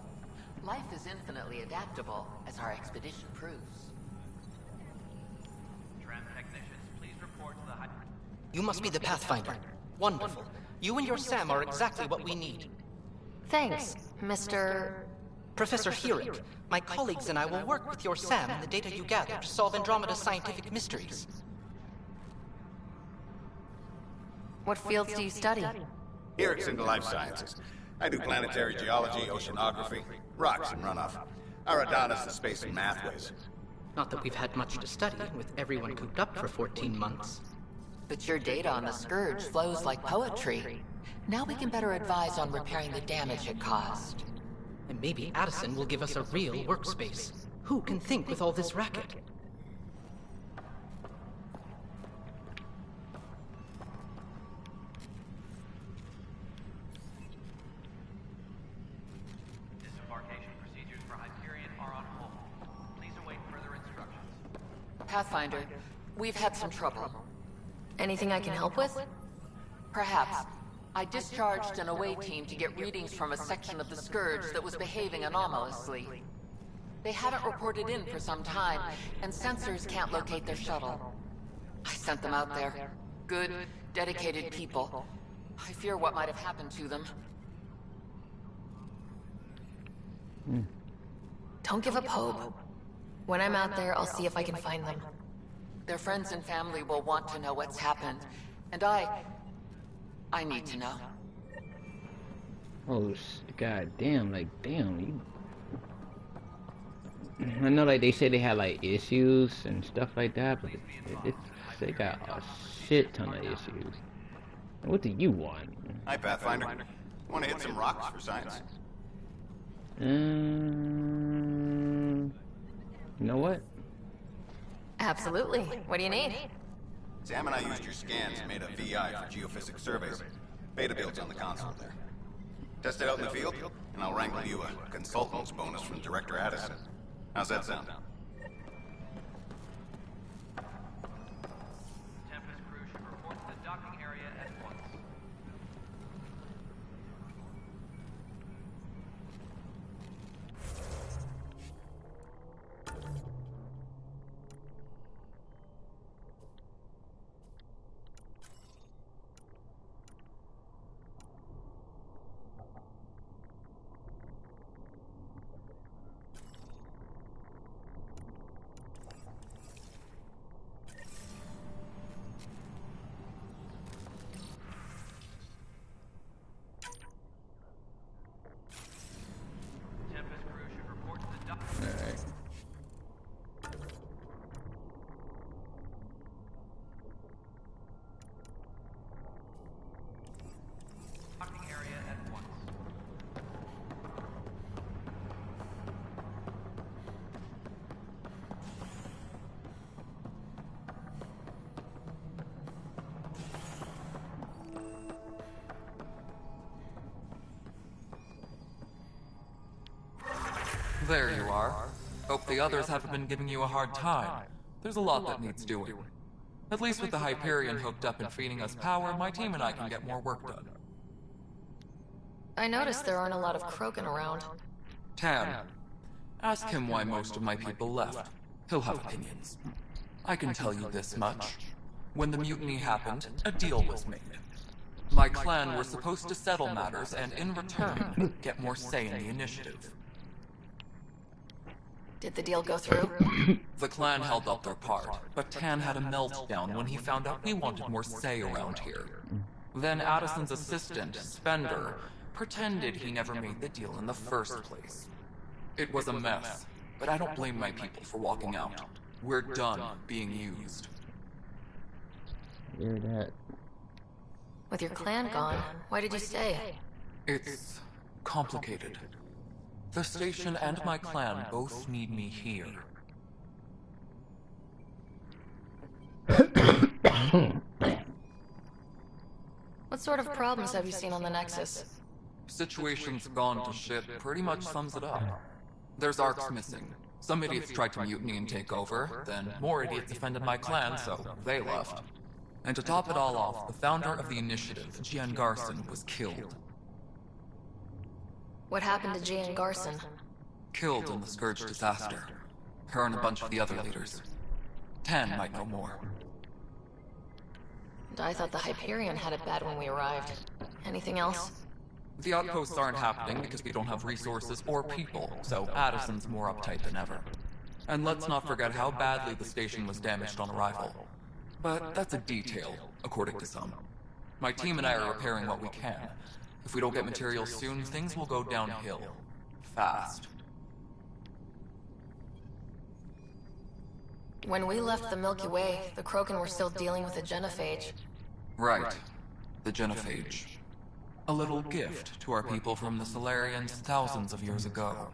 Life is infinitely adaptable, as our expedition proves. Tram technicians, please report to the You must be the Pathfinder. Wonderful. You and your Sam are exactly what we need. Thanks, Mr... Professor Hewitt, my colleagues and I will work with your Sam and the data you gather to solve Andromeda's scientific mysteries. What fields do you study? Here it's in the life sciences. I do planetary geology, oceanography, rocks and runoff. Aradana's the space and math whiz. Not that we've had much to study, with everyone cooped up for 14 months. But your data on the Scourge flows like poetry. Now we can better advise on repairing the damage it caused. And maybe Addison will give us a real workspace. Who can think with all this racket? disembarkation procedures for Hyperion are on hold. Please await further instructions. Pathfinder, we've had some trouble. Anything I can help with? Perhaps. I discharged an away team to get readings from a section of the Scourge that was behaving anomalously. They haven't reported in for some time, and sensors can't locate their shuttle. I sent them out there. Good, dedicated people. I fear what might have happened to them. Don't give up hope. When I'm out there, I'll see if I can find them. Their friends and family will want to know what's happened, and I need to know. Oh, god damn, like, damn, you... I know, like, they say they had, like, issues and stuff like that, but they got a shit ton of issues. What do you want? Hi, Pathfinder. Want to hit some rocks for science? You know what? Absolutely. What do you need? Sam and I used your scans and made a VI for geophysics surveys. Beta builds on the console there. Test it out in the field, and I'll wrangle you a consultant's bonus from Director Addison. How's that sound? Tempest crew should report to the docking area at once. There you are. Hope the others haven't been giving you a hard time. There's a lot that needs doing. At least with the Hyperion hooked up and feeding us power, my team and I can get more work done. I noticed there aren't a lot of Krogan around. Tam, ask him why most of my people left. He'll have opinions. I can tell you this much. When the mutiny happened, a deal was made. My clan were supposed to settle matters and, in return, get more say in the initiative. Did the deal go through? The clan held up their part, but Tan had a meltdown when he found out we wanted more say around here. Then Addison's assistant, Spender, pretended he never made the deal in the first place. It was a mess, but I don't blame my people for walking out. We're done being used. Hear that? With your clan gone, why did you stay? It's complicated. The station and my clan both need me here. What sort of problems have you seen on the Nexus? Situation's gone to shit pretty much sums it up. There's arcs missing. Some idiots tried to mutiny and take over, then more idiots offended my clan, so they left. And to top it all off, the founder of the initiative, Gian Garson, was killed. What happened to Gian Garson? Killed in the Scourge disaster. Her and a bunch of the other leaders. Tan might know more. And I thought the Hyperion had it bad when we arrived. Anything else? The outposts aren't happening because we don't have resources or people, so Addison's more uptight than ever. And let's not forget how badly the station was damaged on arrival. But that's a detail, according to some. My team and I are repairing what we can. If we don't get materials soon, things will go downhill. Fast. When we left the Milky Way, the Krogan were still dealing with the genophage. Right. The genophage. A little gift to our people from the Solarians thousands of years ago.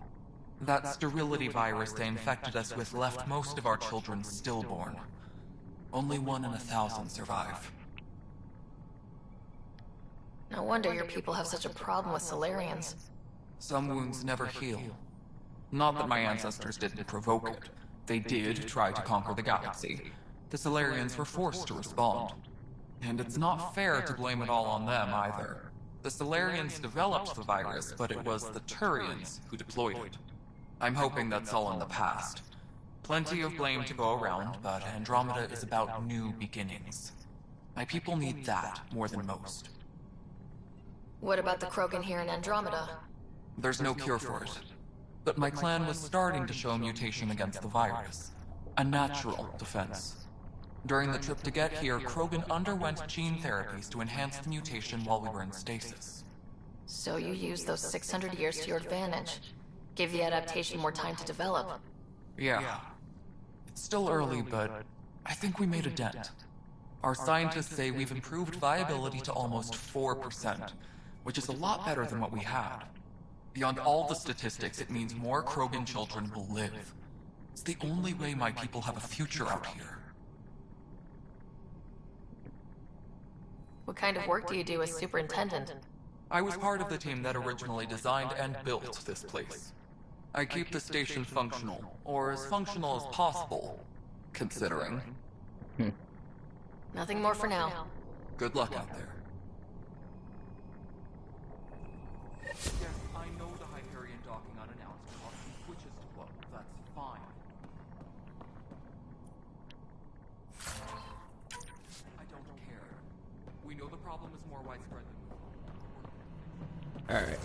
That sterility virus they infected us with left most of our children stillborn. Only 1 in 1,000 survive. No wonder your people have such a problem with Solarians. Some wounds never heal. Not that my ancestors didn't provoke it. They did try to conquer the galaxy. The Solarians were forced to respond. And it's not fair to blame it all on them either. The Solarians developed the virus, but it was the Turians who deployed it. I'm hoping that's all in the past. Plenty of blame to go around, but Andromeda is about new beginnings. My people need that more than most. What about the Krogan here in Andromeda? There's no cure for it. But my clan was starting to show mutation against the virus. A natural defense. During the trip to get here, Krogan underwent gene therapies to enhance the mutation while we were in stasis. So you used those 600 years to your advantage. Gave the adaptation more time to develop. Yeah. It's still early, but I think we made a dent. Our scientists say we've improved viability to almost 4%, which is a lot better than what we had. Beyond all the statistics, it means more Krogan children will live. It's the only way my people have a future out here. What kind of work do you do as superintendent? I was part of the team that originally designed and built this place. I keep the station functional, or as functional as possible, considering. Nothing more for now. Good luck out there. Yes, I know the Hyperion docking unannounced caused some switches to blow. That's fine. I don't care. We know the problem is more widespread than we thought. Alright.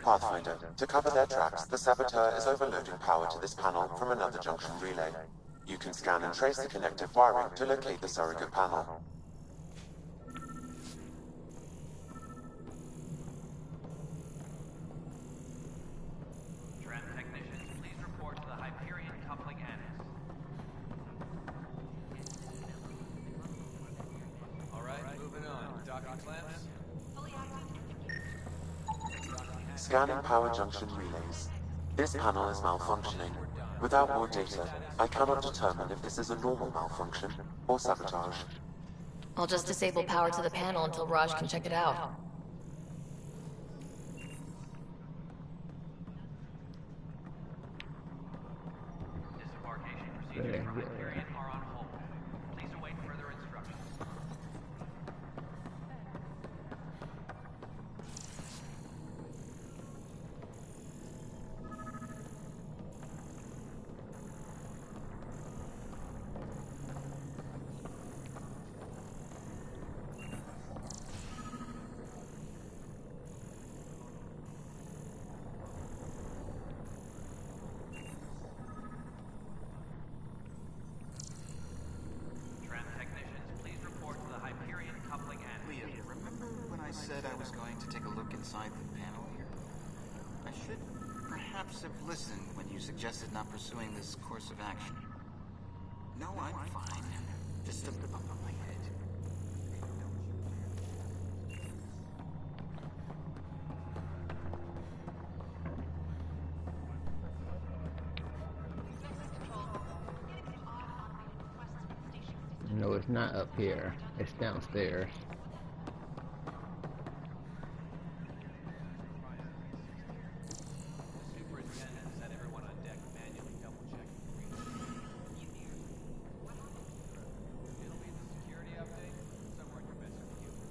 Pathfinder, to cover their tracks, the Saboteur is overloading power to this panel from another junction relay. You can scan and trace the connective wiring to locate the surrogate panel. Tram technicians, please report to the Hyperion coupling annex. Alright, moving on. Docking clamps? Scanning power junction relays. This panel is malfunctioning. Without more data, I cannot determine if this is a normal malfunction or sabotage. I'll just disable power to the panel until Raj can check it out. Disembarkation procedures for Hyperion are on hold. Please await further instructions. Tram technicians, please report to the Hyperion coupling annex. Leah, remember when I said I was going to take a look inside the panel here? I should perhaps have listened when you suggested not pursuing this course of action. No, I'm fine. Just a bump on my head. No, it's not up here. It's downstairs. The superintendent said everyone on deck manually double-check. It'll be the security update. Somewhere in your message queue.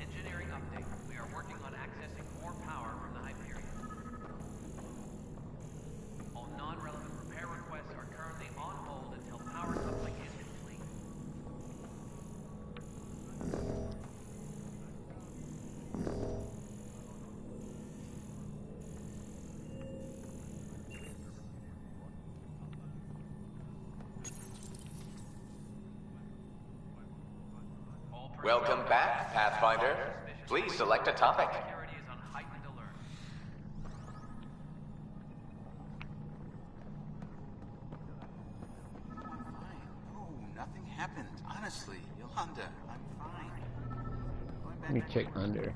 Engineering update. We are working on accessing more power from the Hyperion. All non-relevant repair requests are currently on hold until power coupling is complete. Welcome back, Pathfinder. Please select a topic. Security is on heightened alert. I'm fine. Oh, nothing happened. Honestly, Yolanda, I'm fine. Going back Let me check under. You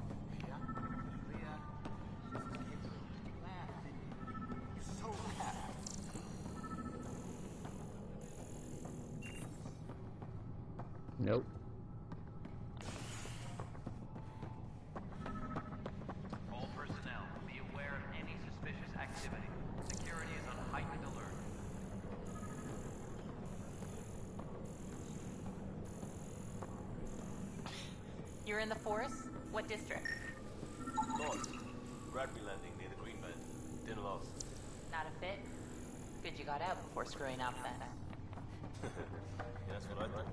so laughed. Nope. All personnel, be aware of any suspicious activity. Security is on heightened alert. You're in the forest? What district? North. Rugby landing near the green belt. Didn't lost. Not a fit? Good you got out before screwing up then. Yeah, that's what I think.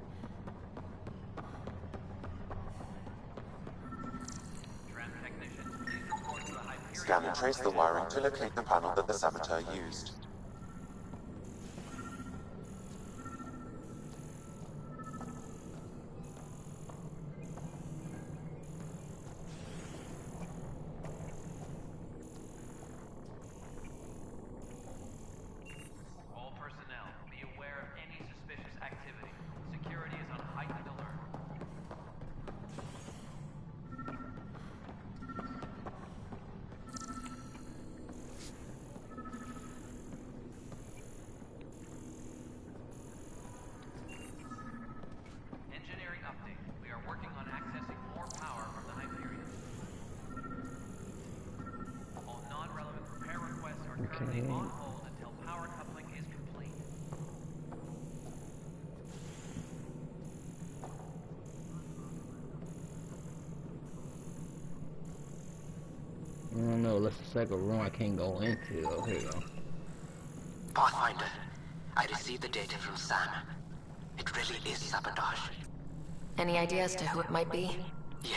Tram technicians, please report to the Hyperion. Scan and trace the wiring to locate the panel that the saboteur used. All personnel, be aware of any suspicious activity. Security is on heightened alert. Engineering update. We are working on accessing more power from the Hyperion. All non-relevant repair requests are currently Okay. on hold until power coupling is complete. I don't know. Let's just like a room I can't go into. Oh, here you go. Pathfinder, I received the data from Sam. It really is sabotage. Any idea as to who it might be? Yeah.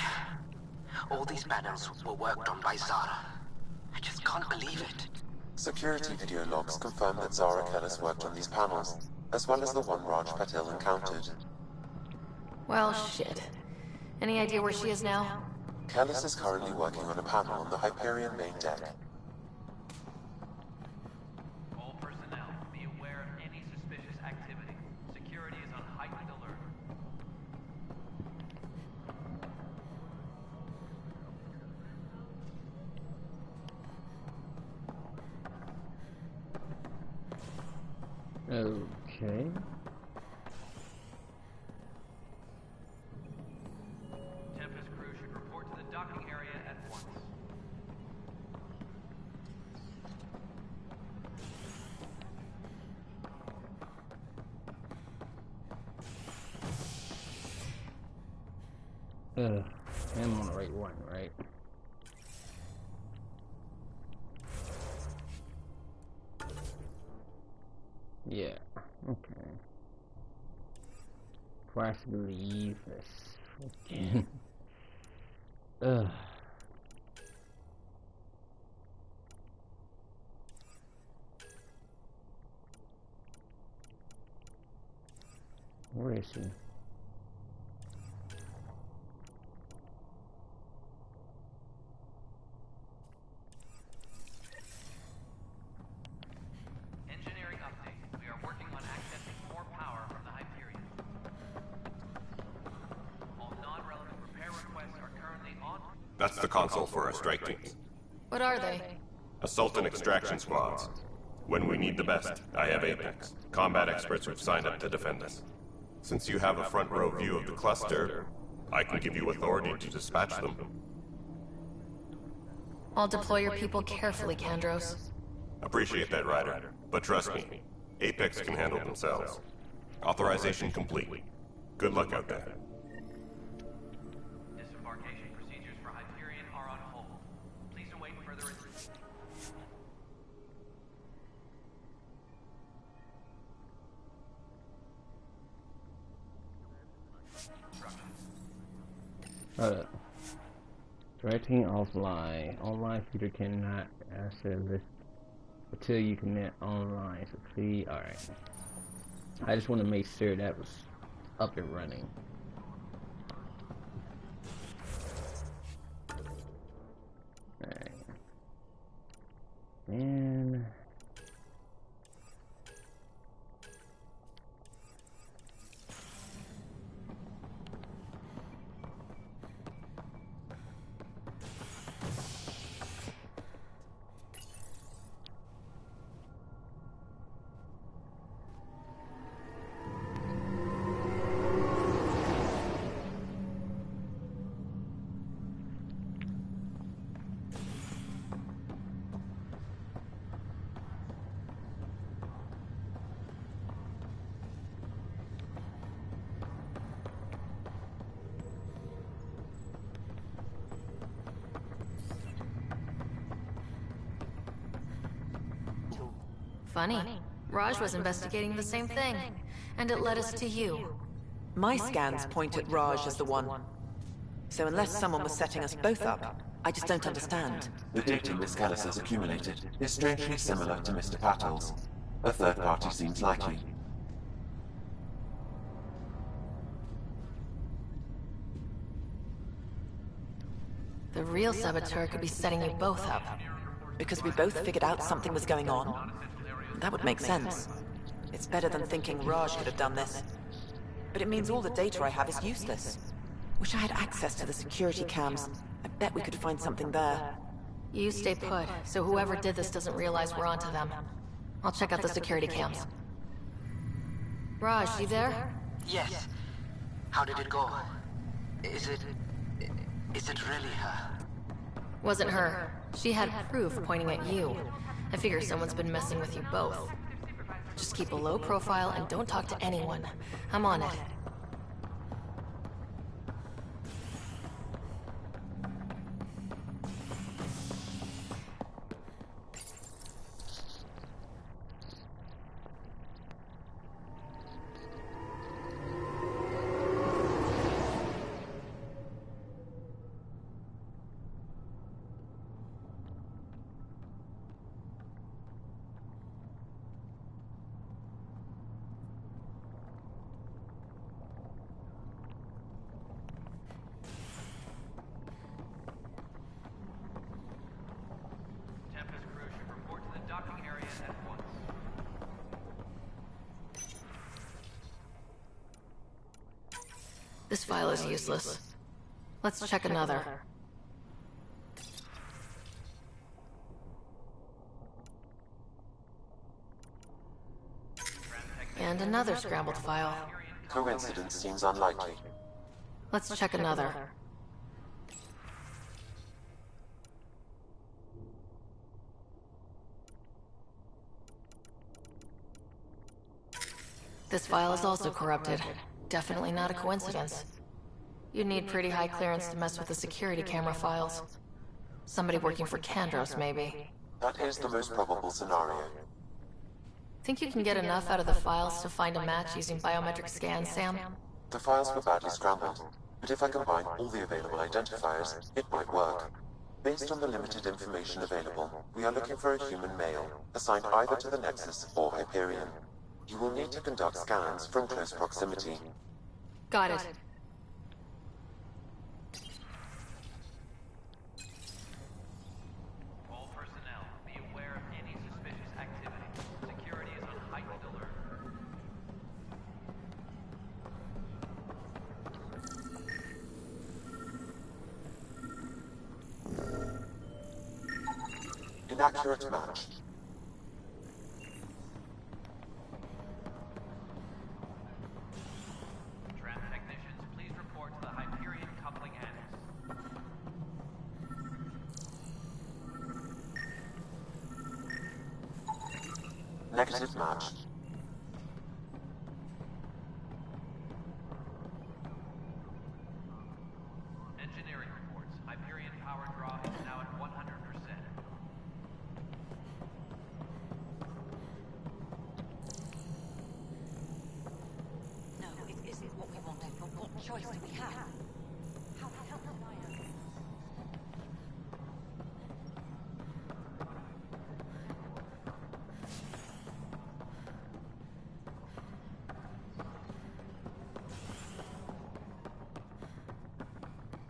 All these panels were worked on by Zara. I just can't believe it. Security video logs confirm that Zara Kellis worked on these panels, as well as the one Raj Patel encountered. Well, shit. Any idea where she is now? Kellis is currently working on a panel on the Hyperion main deck. All personnel, be aware of any suspicious activity. Security is on heightened alert. Okay. Tempest crew should report to the docking area at once. I'm on the right one, right? Yeah, okay. Before I have to leave this freaking where is he? Engineering update. We are working on accessing more power from the Hyperion. All non-relevant repair requests are currently on. That's the console for our strike teams. What are they? Assault and extraction squads. When we need the best, I have Apex, combat experts who've signed up to defend us. Since you have a front row view of the cluster, I can give you authority to dispatch them. I'll deploy your people carefully, Kandros. Appreciate that, Ryder. But trust me, Apex can handle themselves. Authorization complete. Good luck out there. Disembarkation procedures for Hyperion are on hold. Please await further instructions. Directing offline. Online computer cannot access this until you connect online. So please, alright. I just want to make sure that was up and running. Alright. And Funny. Raj was investigating the same thing, and it led us to you. My scans point at Raj as the one. So unless someone was setting us both up, I just don't understand. The data Miss Kellis has accumulated is strangely similar to Mr. Patel's. A third party seems likely. The real saboteur could be setting you both up. Because we both figured out something was going on? That would make sense. It's better than thinking Raj could have done this. But it means all the data I have is useless. Wish I had access to the security cams. I bet we could find something there. You stay put, so whoever did this doesn't realize we're onto them. I'll check out the security cams. Raj, you there? Yes. How did it go? Is it really her? Wasn't her. She had proof pointing at you. I figure someone's been messing with you both. Just keep a low profile and don't talk to anyone. I'm on it. This file is useless. Let's check another. And another scrambled file. Coincidence seems unlikely. Let's check another. This file is also corrupted. Definitely not a coincidence. You'd need pretty high clearance to mess with the security camera files. Somebody working for Kandros, maybe. That is the most probable scenario. Think you can get enough out of the files to find a match using biometric scans, Sam? The files were badly scrambled, but if I combine all the available identifiers, it might work. Based on the limited information available, we are looking for a human male, assigned either to the Nexus or Hyperion. You will need to conduct scans from close proximity. Got it. All personnel, be aware of any suspicious activity. Security is on heightened alert. Inaccurate match. Tram technicians, please report to the Hyperion coupling annex. Negative match. Engineering reports. Hyperion power draw is now at 100%. No, it isn't what we wanted, but what choice do we have? How can I...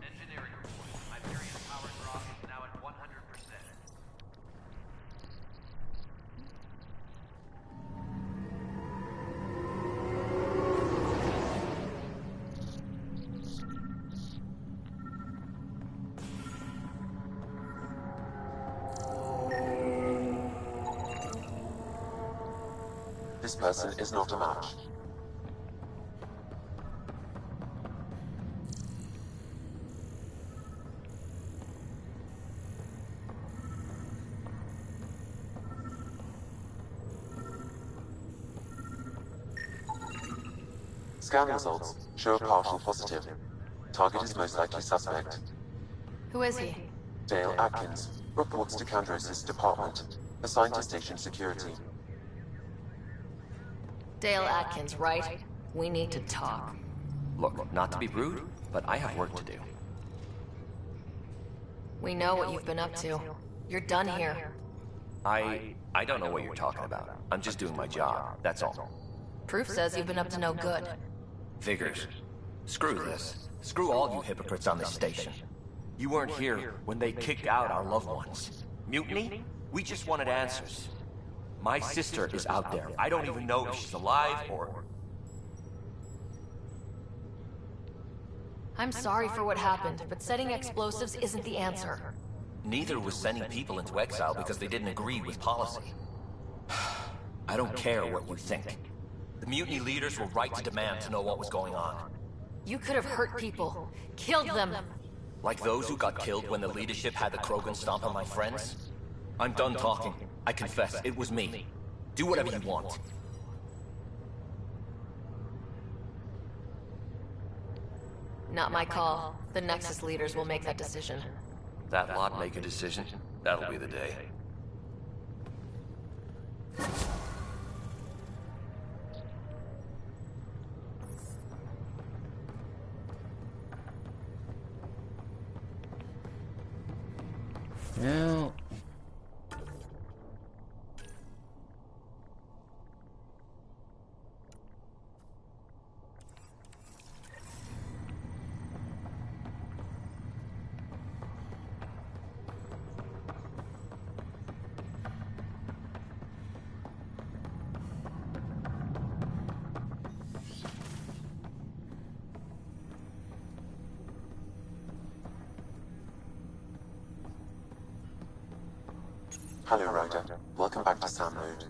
Engineering reports. Hyperion power draw is now at 100%. This person is not a match. Scan results show a partial positive. Target is most likely suspect. Who is he? Dale Atkins reports to Kandros' department, assigned to station security. Dale Atkins, right? We need to talk. Look, not to be rude, but I have work to do. We know what you've been up to. You're done here. I don't know what you're talking about. I'm just doing my job, that's all. Proof says you've been up to no good. Figures. Screw this. Screw all you hypocrites on this station. You weren't here when they kicked out our loved ones. Mutiny? We just wanted answers. My sister is out there. I don't even know if she's alive or... I'm sorry for what happened, but setting explosives isn't the answer. Neither was sending people into exile because they didn't agree with policy. I don't care what you think. The mutiny leaders were right to demand to know what was going on. You could have hurt people. Killed them. Like those who got killed when the leadership had the Krogan stomp on my friends? I'm done talking. I confess, it was me. Do whatever you want. Not my call. The Nexus leaders will make that decision. That lot make a decision? That'll be the day. Well... Hello, Ryder. Welcome back to Sam Mode.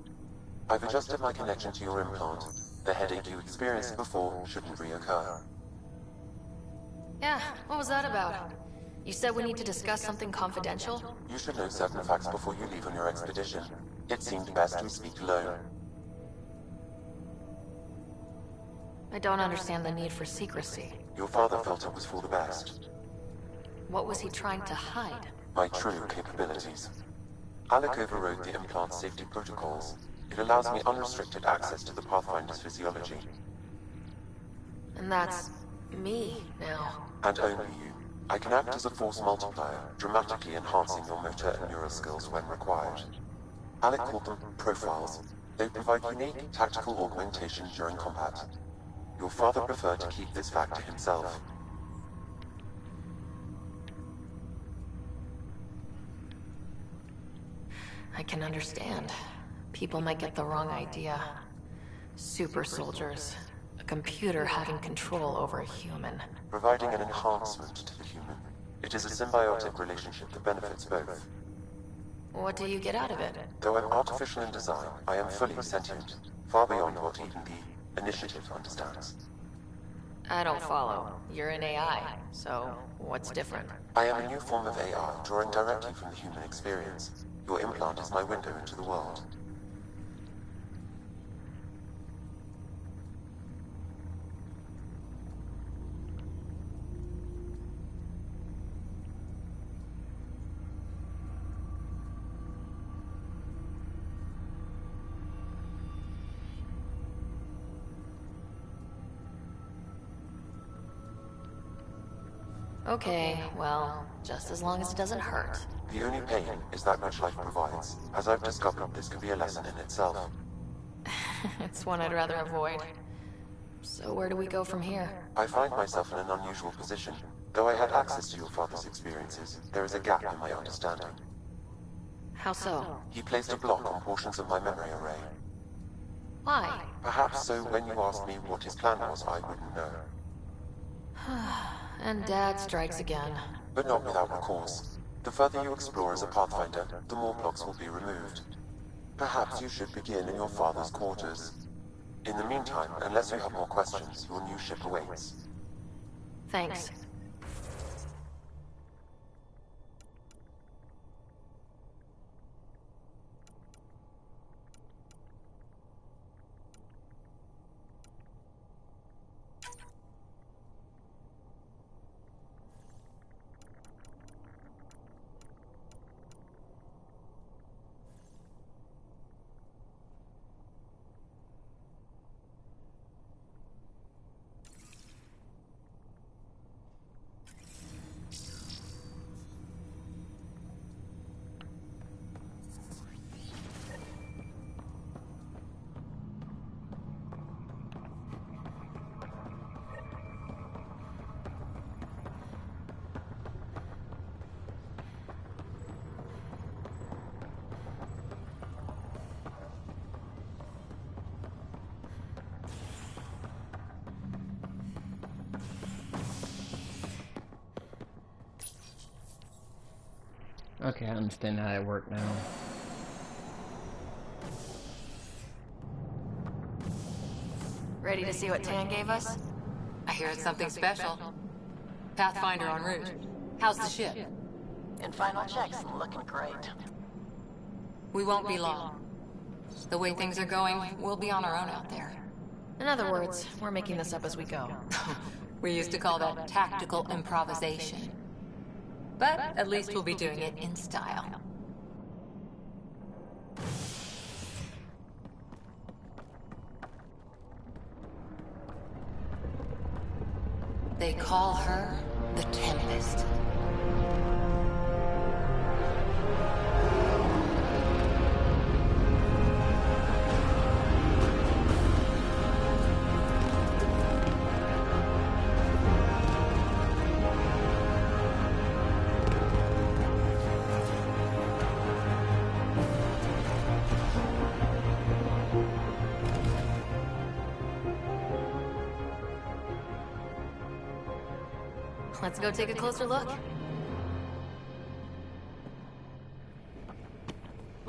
I've adjusted my connection to your implant. The headache you experienced before shouldn't reoccur. Yeah, what was that about? You said we need to discuss something confidential? You should know certain facts before you leave on your expedition. It seemed best we speak alone. I don't understand the need for secrecy. Your father felt it was for the best. What was he trying to hide? My true capabilities. Alec overrode the implant's safety protocols. It allows me unrestricted access to the Pathfinder's physiology. And that's me now. And only you. I can act as a force multiplier, dramatically enhancing your motor and neural skills when required. Alec called them profiles. They provide unique tactical augmentation during combat. Your father preferred to keep this fact to himself. I can understand. People might get the wrong idea. Super soldiers. A computer having control over a human. Providing an enhancement to the human. It is a symbiotic relationship that benefits both. What do you get out of it? Though I'm artificial in design, I am fully sentient, far beyond what even the Initiative understands. I don't follow. You're an AI, so what's different? I am a new form of AI, drawing directly from the human experience. Your implant is my window into the world. Okay, well, just as long as it doesn't hurt. The only pain is that which life provides. As I've discovered, this can be a lesson in itself. It's one I'd rather avoid. So where do we go from here? I find myself in an unusual position. Though I had access to your father's experiences, there is a gap in my understanding. How so? He placed a block on portions of my memory array. Why? Perhaps so when you asked me what his plan was, I wouldn't know. And Dad strikes again. But not without recourse. The further you explore as a Pathfinder, the more blocks will be removed. Perhaps you should begin in your father's quarters. In the meantime, unless you have more questions, your new ship awaits. Thanks. Okay, I understand how it worked now. Ready to see what Tan gave us? I hear it's something special. Pathfinder en route. How's the ship? In final checks, looking great. We won't be long. The way things are going, we'll be on our own out there. In other words, we're making this up as we go. We used to call that tactical improvisation. But at least we'll be doing it in style. They call her the Tempest. Let's go take a closer look.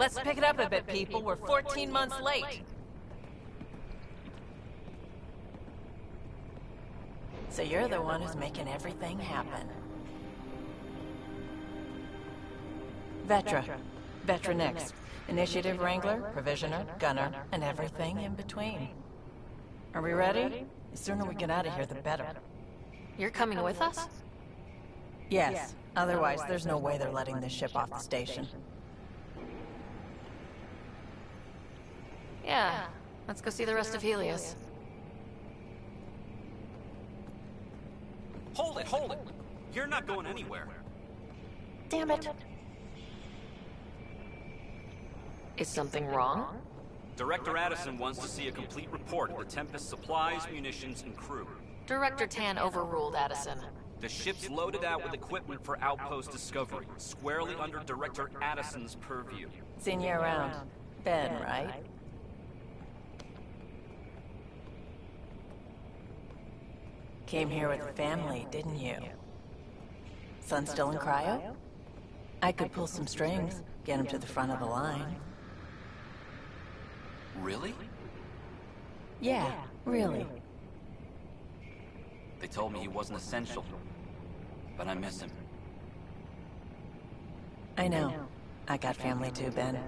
Let's pick it up a bit, people. We're 14 months late. So you're the one who's making everything happen. Vetra. Vetra next. Initiative Wrangler, Provisioner, Gunner, and everything in between. Are we ready? The sooner we get out of here, the better. You're coming with us? Yes. Otherwise, there's no way they're letting this ship off the station. Yeah. Let's go see the rest of Helios. Hold it, hold it! You're not going anywhere. Damn it. Is something wrong? Director Addison wants to see a complete report of the Tempest's supplies, munitions, and crew. Director Tan overruled Addison. The ship's loaded out with equipment for outpost discovery, squarely under Director Addison's purview. Seen you around. Ben, right? Came here with family, didn't you? Son still in cryo? I could pull some strings, get him to the front of the line. Really? Yeah, really. They told me he wasn't essential, but I miss him. I know. I got family too, Ben.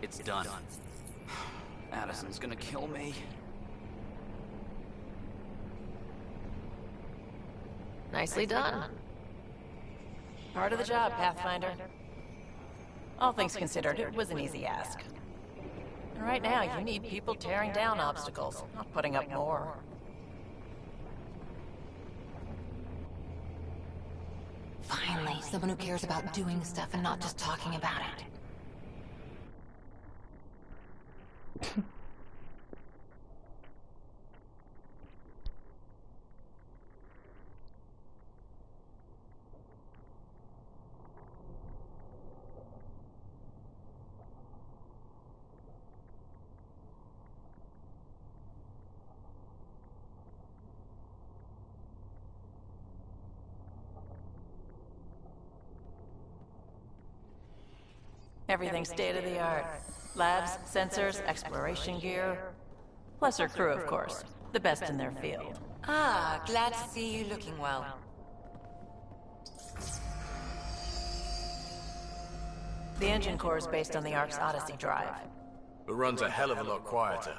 It's done. Addison's gonna kill me. Nicely done. Part of the job, Pathfinder. All things considered, it was an easy ask. And right now, you need people tearing down obstacles, not putting up more. Finally, someone who cares about doing stuff and not just talking about it. Everything's state-of-the-art. Labs, sensors, exploration gear. Plus her crew, of course. The best in their field. Ah, glad to see you looking well. The engine core is based on the Ark's Odyssey drive. It runs a hell of a lot quieter.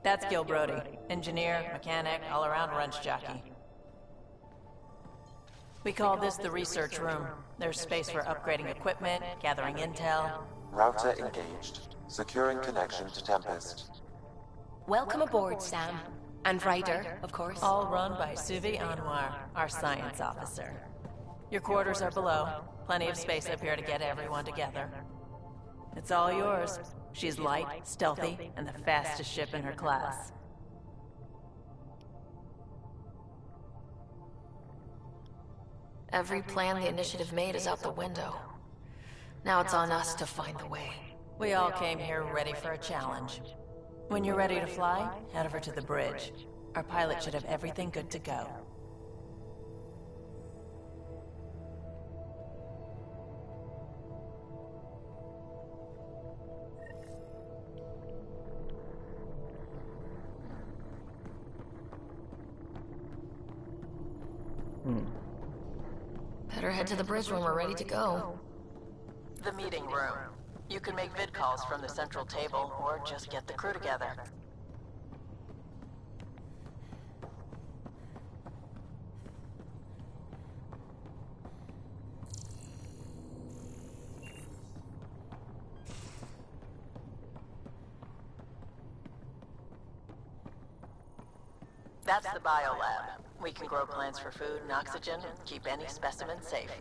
That's Gil Brody. Engineer, mechanic, all-around wrench jockey. We call this the research room. There's space for upgrading equipment, gathering intel. Router engaged. Securing connection to Tempest. Welcome aboard, Sam. And Ryder, of course. All run by Suvi Anwar, our science officer. Your quarters are below. Plenty of space up here to get everyone together. It's all yours. She's light, stealthy, and the fastest ship in her class. Every plan the Initiative made is out the window. Now it's on us to find the way. We all came here ready for a challenge. When you're ready to fly, head over to the bridge. Our pilot should have everything good to go. Better head to the bridge when we're ready to go. The meeting room. You can make vid calls from the central table, or just get the crew together. That's the biolab. We can grow plants for food and oxygen, and keep any specimen safe.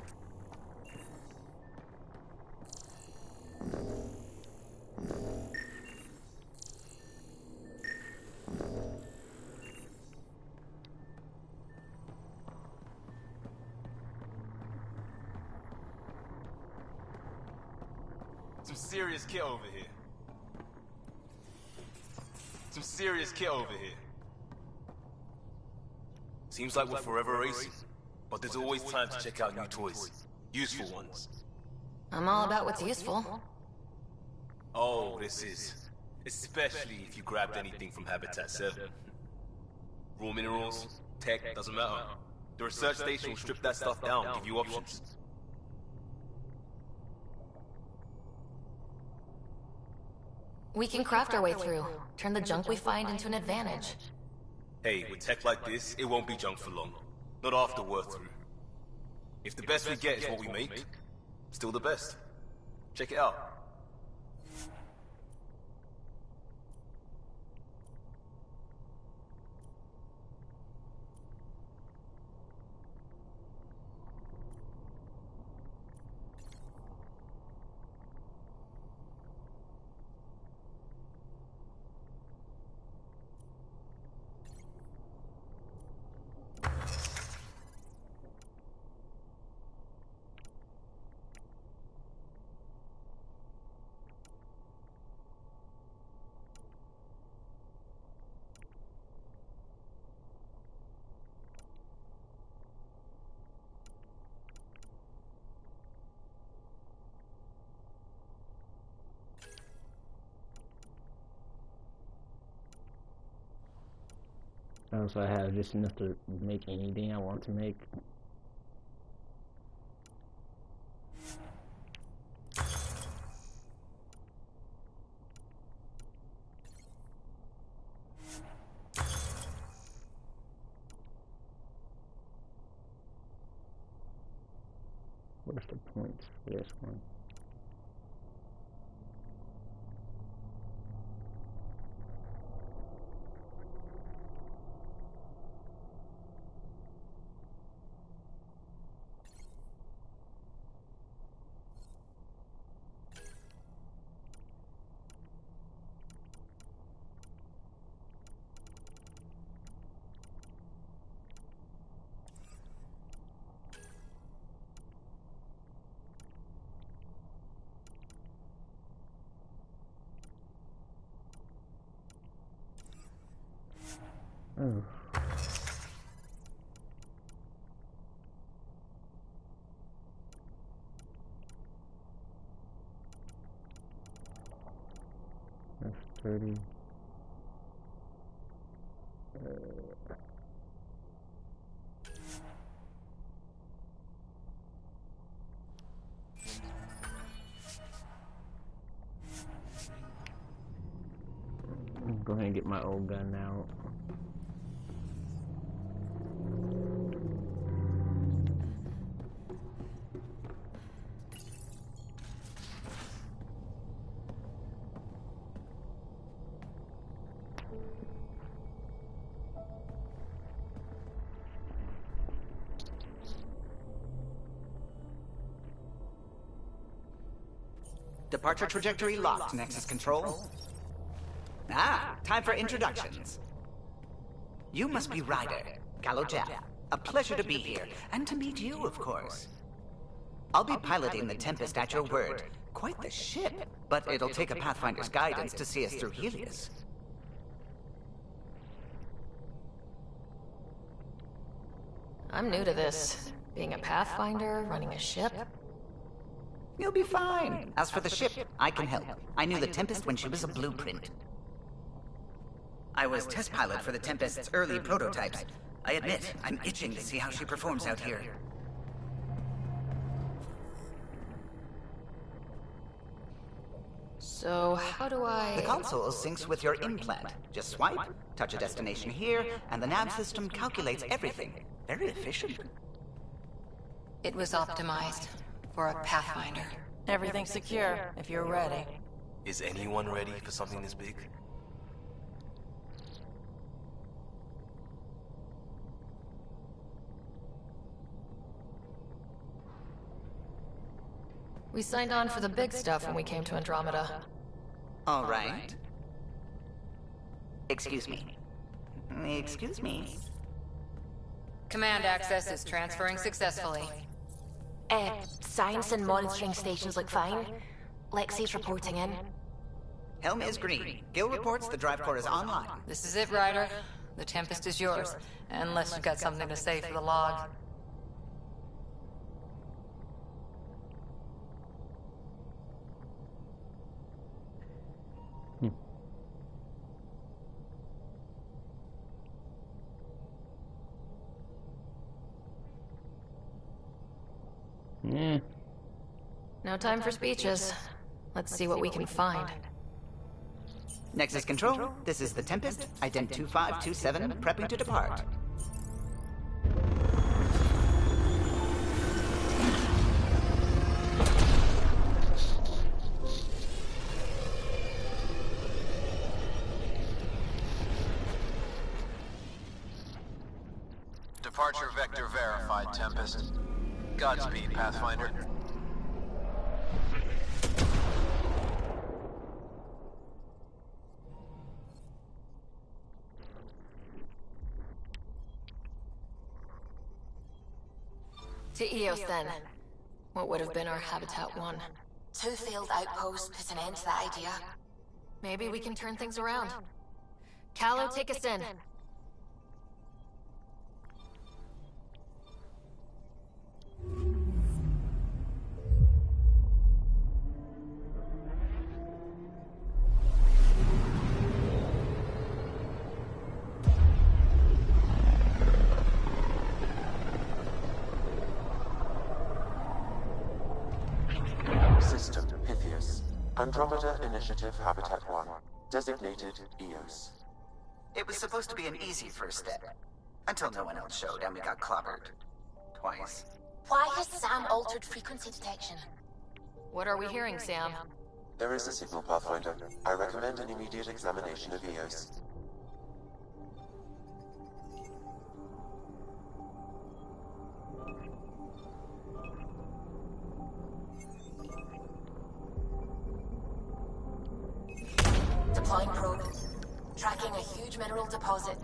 Some serious kit over here. Some serious kit over here. Seems like we're forever racing, but there's always time to check out new toys. Useful ones. I'm all about what's useful. Oh, this is. Especially if you grabbed anything from Habitat 7. Raw minerals, tech, doesn't matter. The research station will strip that stuff down, give you options. We can craft our way through. Turn the junk we find into an advantage. Hey, with tech like this, it won't be junk for long. Not after we're through. If the best we get is what we make, still the best. Check it out. So I have just enough to make anything I want to make. What's the points for this one? Oh. That's 30. Go ahead and get my old gun out. Departure trajectory locked, Nexus Control. Ah, time for introductions. You must be Ryder, Gallo Jeff. A pleasure to be here, and to meet you, of course. I'll be piloting the Tempest at your word. Quite the ship, but it'll take a Pathfinder's guidance to see us through Helios. I'm new to this. Being a Pathfinder, running a ship. You'll be fine. As for the ship, I can help. I knew the Tempest when she was a blueprint. I was test pilot for the Tempest's early prototypes. I admit, I'm itching to see how she performs out here. So, how do I... The console syncs with your implant. Just swipe, touch a destination here, and the nav system calculates everything. Very efficient. It was optimized for a Pathfinder. Everything's secure, if you're ready. Is anyone ready for something this big? We signed on for the big stuff when we came to Andromeda. All right. Excuse me. Excuse me. Command access is transferring successfully. Science and monitoring stations look fine. Lexi's reporting in. Helm is green. Gil reports the drive core is online. This is it, Ryder. The Tempest is yours. Unless you've got something to say for the log. No time for speeches. Let's see what we can find. Nexus Control, this is the Tempest, ident 2527, prepping to depart. Departure vector verified, Tempest. Godspeed, Pathfinder. To Eos, then. What would have been our Habitat 1? 2 failed outposts put an end to that idea. Maybe we can turn things around. Callow, take us in. System Pythias. Andromeda Initiative Habitat 1. Designated Eos. It was supposed to be an easy first step. Until no one else showed and we got clobbered. Twice. Why has Sam altered frequency detection? What are we hearing, Sam? There is a signal, Pathfinder. I recommend an immediate examination of Eos. Deploying probe. Tracking a huge mineral deposit.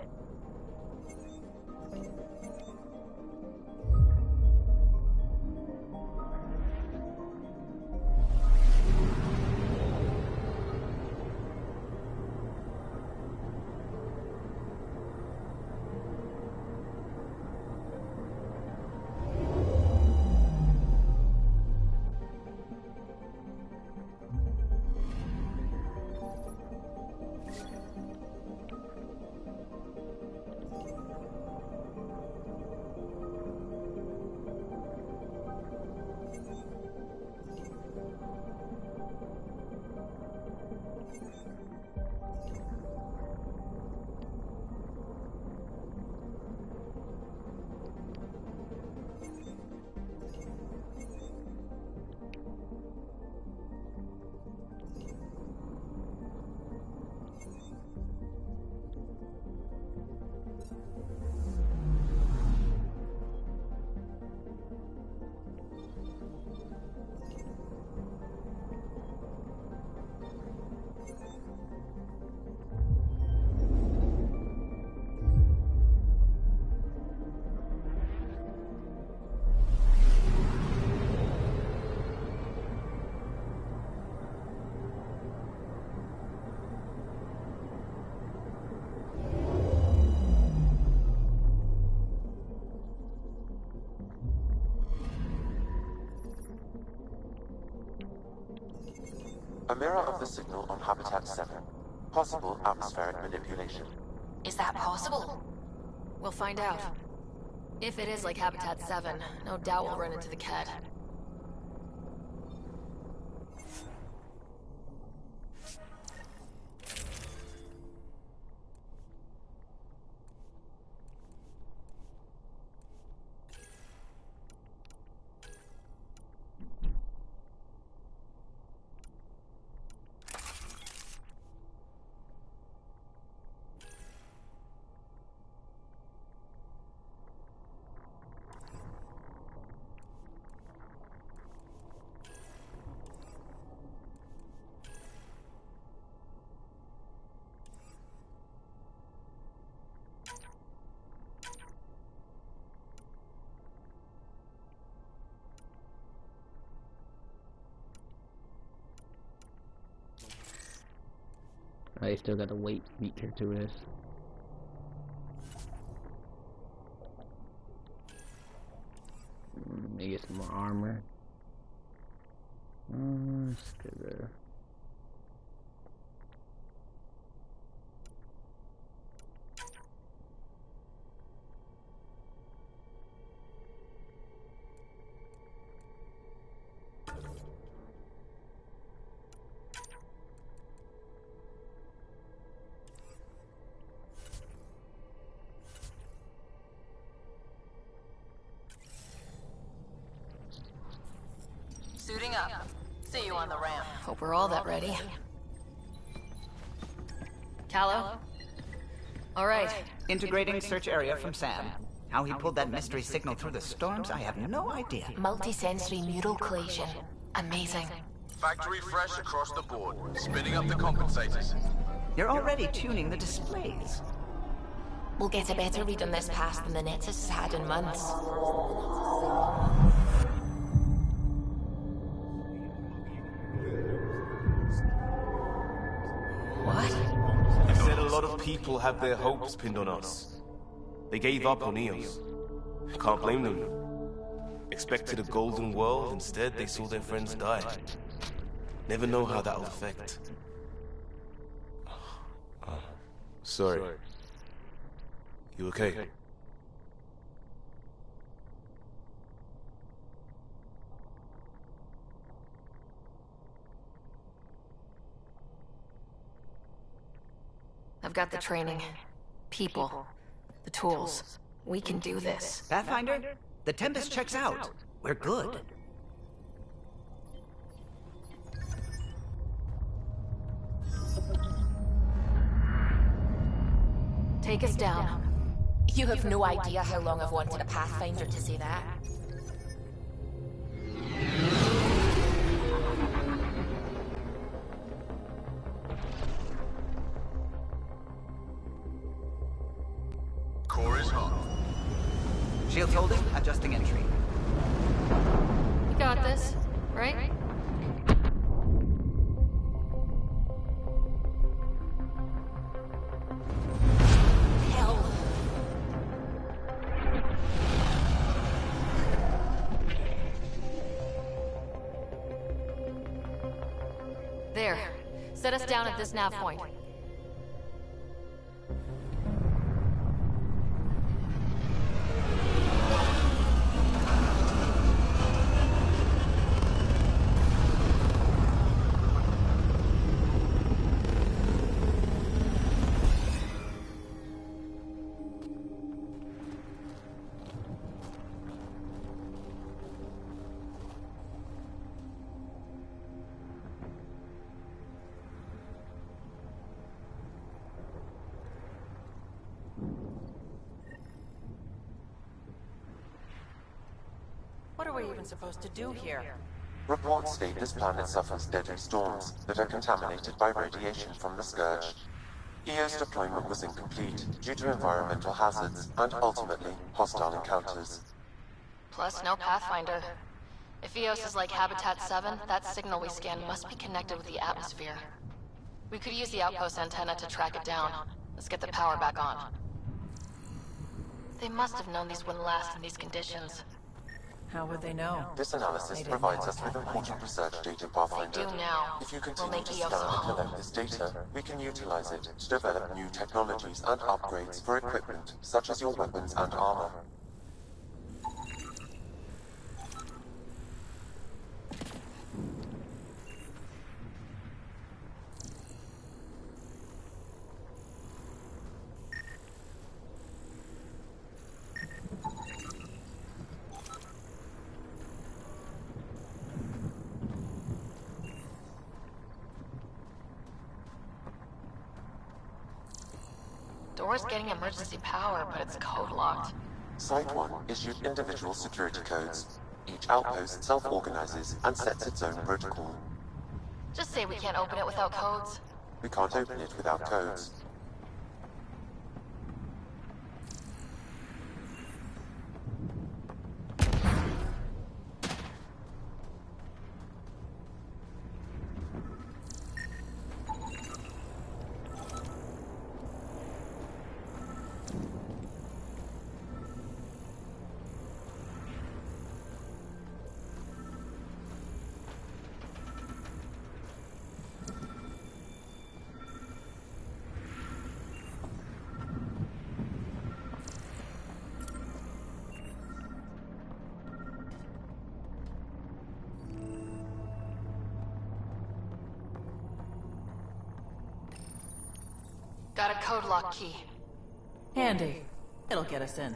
A mirror of the signal on Habitat 7. Possible atmospheric manipulation. Is that possible? We'll find out. If it is like Habitat 7, no doubt we'll run into the Ked. I still gotta wait meet her to this. Let me get some more armor. Let's get the... Suiting up. See you on the ramp. Hope we're all that ready. Callow? All right. Integrating search area from Sam. How he pulled that mystery signal through the storms, I have no idea. Multisensory neural collation. Amazing. Factory fresh across the board. Spinning up the compensators. You're already tuning the displays. We'll get a better read on this pass than the Nexus has had in months. What? You said a lot of people have their hopes pinned on us. They gave up on Eos. Can't blame them. Expected a golden world, instead they saw their friends die. Never know how that'll affect. Sorry. You okay? I've got the training, people, the tools. We can do this. Pathfinder, the Tempest checks out. We're good. Take us down. You have no idea how long I've wanted a Pathfinder to say that. Core is hot. Shields holding, adjusting entry. You got this, right? There. Set us down at this nav point. What are we even supposed to do here? Reports state this planet suffers deadly storms that are contaminated by radiation from the Scourge. EO's deployment was incomplete due to environmental hazards and, ultimately, hostile encounters. Plus, no Pathfinder. If Eos is like Habitat 7, that signal we scan must be connected with the atmosphere. We could use the outpost antenna to track it down. Let's get the power back on. They must have known these wouldn't last in these conditions. How would they know? This analysis provides us with important research data, Pathfinder. They do now. If you We'll continue make to Eos scan a and home. collect this data, we can utilize it to develop new technologies and upgrades for equipment, such as your weapons and armor. Door's getting emergency power, but it's code locked. Site 1 issued individual security codes. Each outpost self-organizes and sets its own protocol. Just say we can't open it without codes. We can't open it without codes. Got a code lock key. Handy. It'll get us in.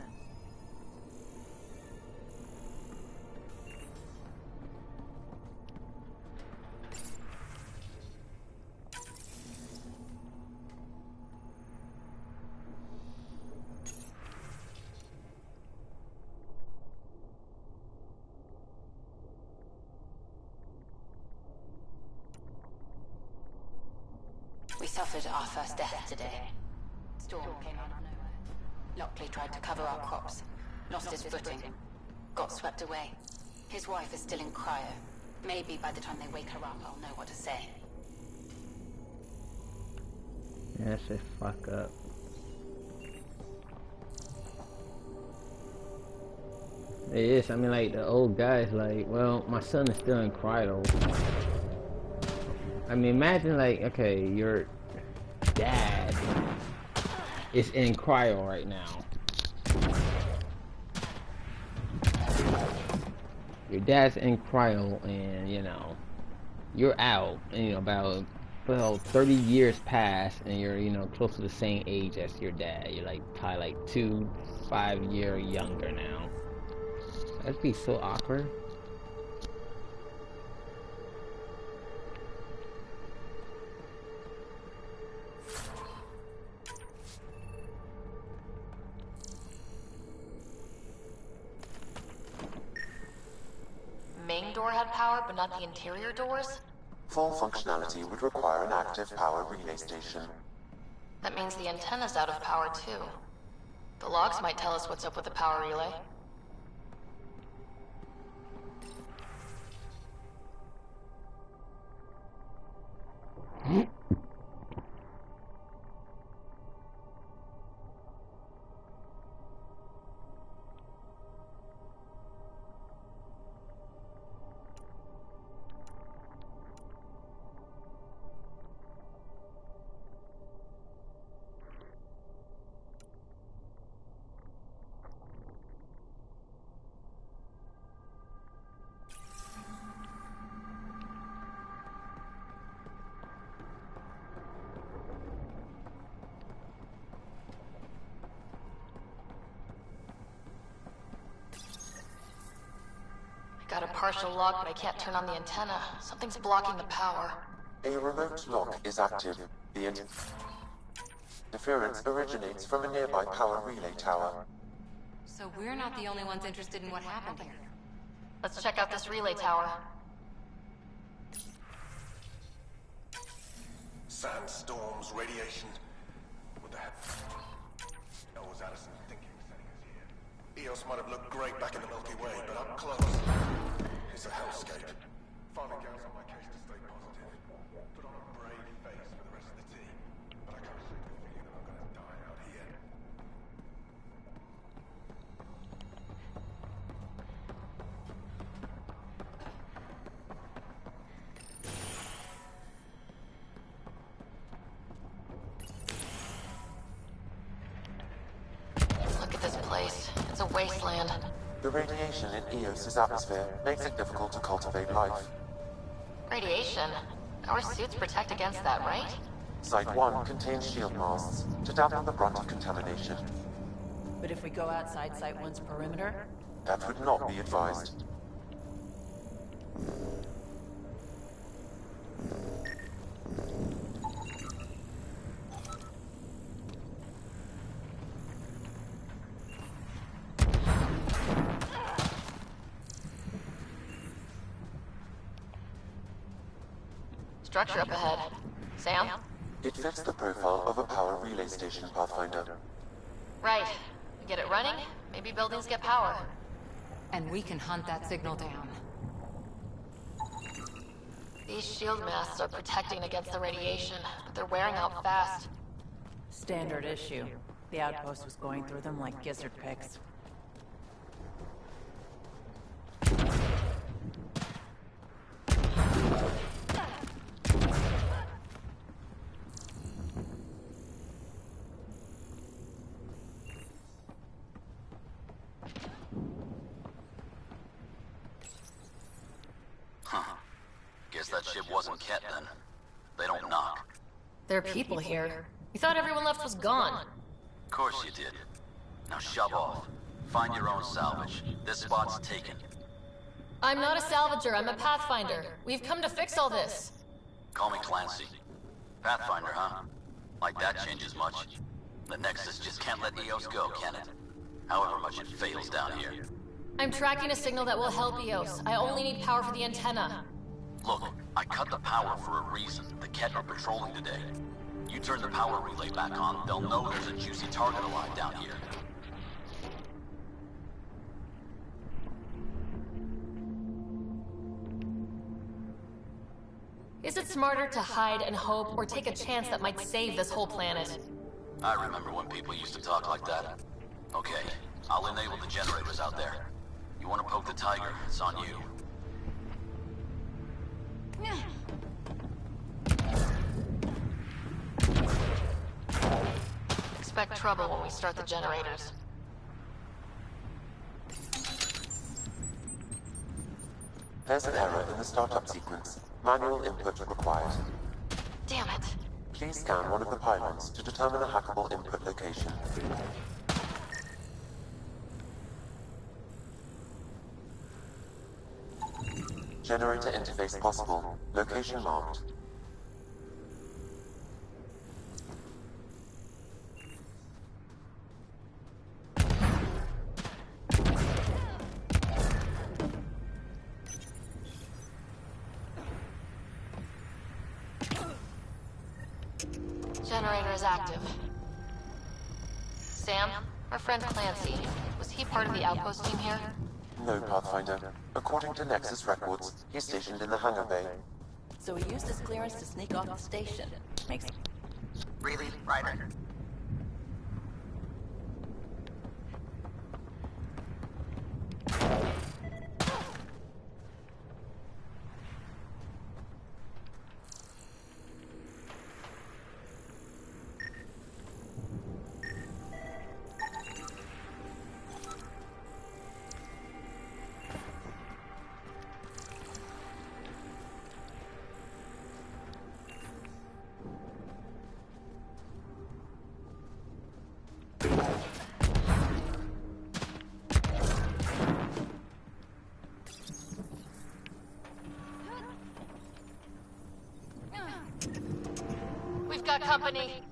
suffered our first death today. Storm came out of nowhere. Lockley tried to cover our crops. Lost his footing. Got swept away. His wife is still in cryo. Maybe by the time they wake her up, I'll know what to say. Yeah, that shit fuck up. It is. I mean, like, the old guy's like, well, my son is still in cryo. I mean, imagine, like, okay, your dad is in cryo right now. Your dad's in cryo, and, you know, you're out, and, you know, about 30 years pass, and you're, you know, close to the same age as your dad. You're, like, probably, like, 5 years younger now. That'd be so awkward. Main door had power, but not the interior doors? Full functionality would require an active power relay station. That means the antenna's out of power, too. The logs might tell us what's up with the power relay. Got a partial lock, but I can't turn on the antenna. Something's blocking the power. A remote lock is active. The interference originates from a nearby power relay tower. So we're not the only ones interested in what happened here. Let's check out this relay tower. Sandstorms, radiation. What the heck? That was Addison thinking of sending us here. Eos might have looked great back in the Milky Way, but up close, it's a hellscape. Finally goes on my case to stay positive. Put on a brave face for the rest of the team. But I can't shake the feeling that I'm gonna die out here. Look at this place. It's a wasteland. The radiation in Eos's atmosphere makes it difficult to cultivate life. Radiation? Our suits protect against that, right? Site 1 contains shield masts to dampen the brunt of contamination. But if we go outside Site 1's perimeter? That would not be advised. Structure up ahead. Sam? It fits the profile of a power relay station, Pathfinder. Right. We get it running, maybe buildings get power. And we can hunt that signal down. These shield masts are protecting against the radiation, but they're wearing out fast. Standard issue. The outpost was going through them like gizzard picks. Guess that ship wasn't Ket then. They don't knock. There are people here. We thought everyone left was gone. Of course you did. Now shove off. Find your own salvage. This spot's taken. I'm not a salvager, I'm a Pathfinder. We've come to fix all this. Call me Clancy. Pathfinder, huh? Like that changes much. The Nexus just can't let Eos go, can it? However much it fails down here. I'm tracking a signal that will help Eos. I only need power for the antenna. Look, I cut the power for a reason. The Ket are patrolling today. You turn the power relay back on, they'll know there's a juicy target alive down here. Is it smarter to hide and hope, or take a chance that might save this whole planet? I remember when people used to talk like that. Okay, I'll enable the generators out there. You want to poke the tiger, it's on you. Expect trouble when we start the generators. There's an error in the startup sequence. Manual input required. Damn it. Please scan one of the pylons to determine a hackable input location. Generator interface possible. Location marked. Generator is active. Sam, our friend Clancy, was he part of the outpost team here? No, Pathfinder. According to Nexus records, he's stationed in the hangar bay. So he used his clearance to sneak off the station. Makes... Really, Ryder? We've got company.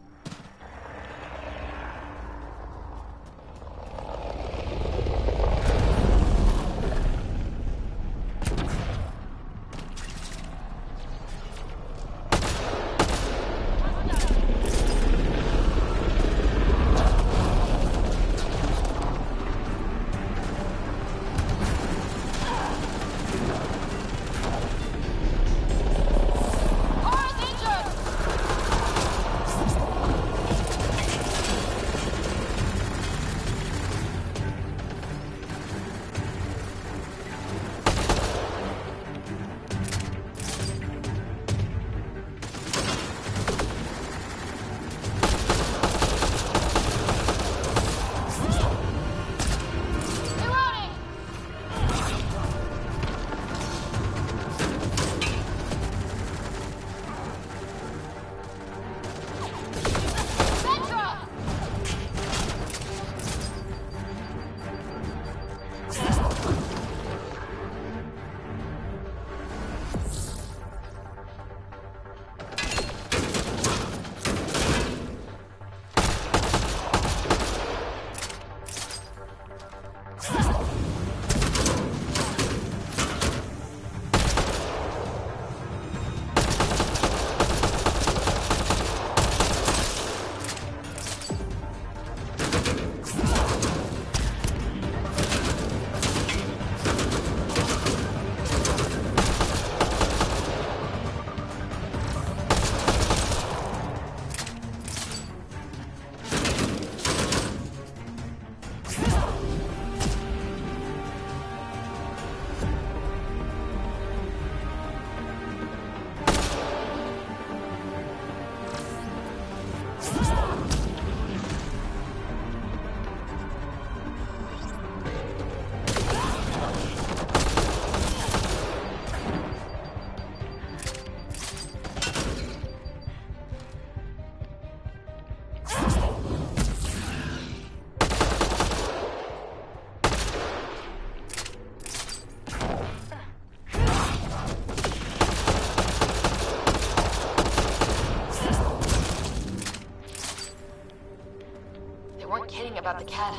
About the cat.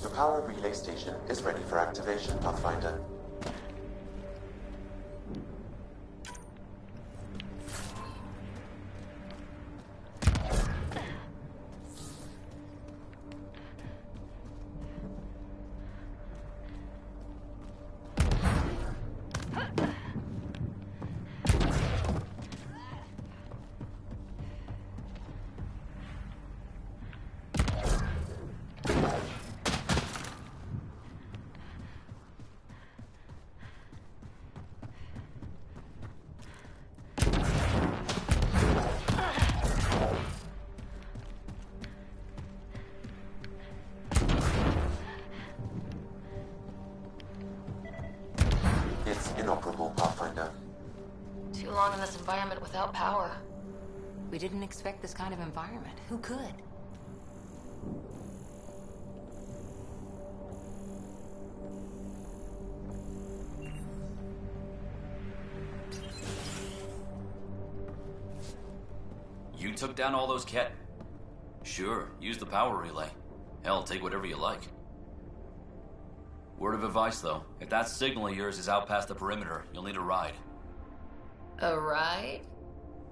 The power relay station is ready for activation, Pathfinder. long in this environment without power. We didn't expect this kind of environment. Who could? You took down all those cat... Sure, use the power relay. Hell, take whatever you like. Word of advice, though. If that signal of yours is out past the perimeter, you'll need a ride. A ride?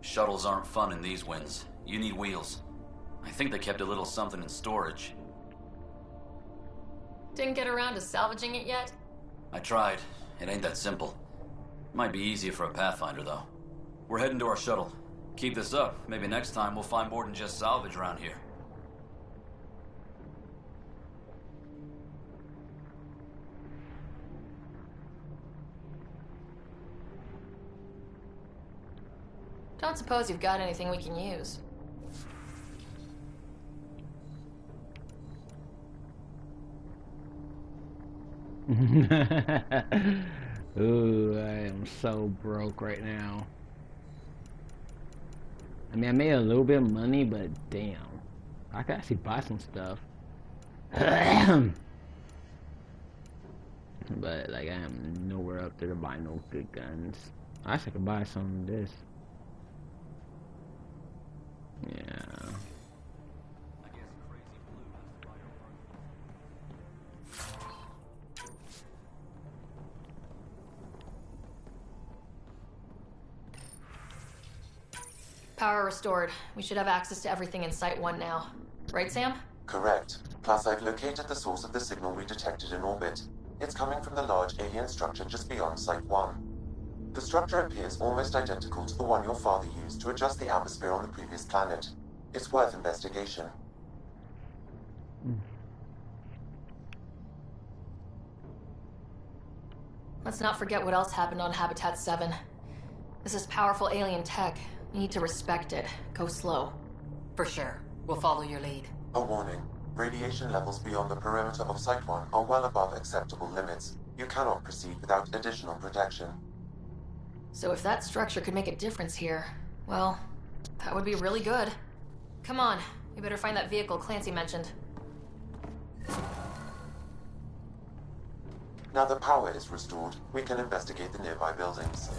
Shuttles aren't fun in these winds. You need wheels. I think they kept a little something in storage. Didn't get around to salvaging it yet? I tried. It ain't that simple. Might be easier for a Pathfinder, though. We're heading to our shuttle. Keep this up. Maybe next time we'll find more than just salvage around here. Don't suppose you've got anything we can use. Ooh, I am so broke right now. I mean, I made a little bit of money, but damn. I could actually buy some stuff. But, like, I am nowhere up there to buy no good guns. I actually could buy some of this. Yeah. Power restored. We should have access to everything in Site 1 now. Right, Sam? Correct. Plus, I've located the source of the signal we detected in orbit. It's coming from the large alien structure just beyond Site 1. The structure appears almost identical to the one your father used to adjust the atmosphere on the previous planet. It's worth investigation. Let's not forget what else happened on Habitat 7. This is powerful alien tech. You need to respect it. Go slow. For sure. We'll follow your lead. A warning. Radiation levels beyond the perimeter of Site 1 are well above acceptable limits. You cannot proceed without additional protection. So if that structure could make a difference here, well, that would be really good. Come on, we better find that vehicle Clancy mentioned. Now the power is restored, we can investigate the nearby buildings.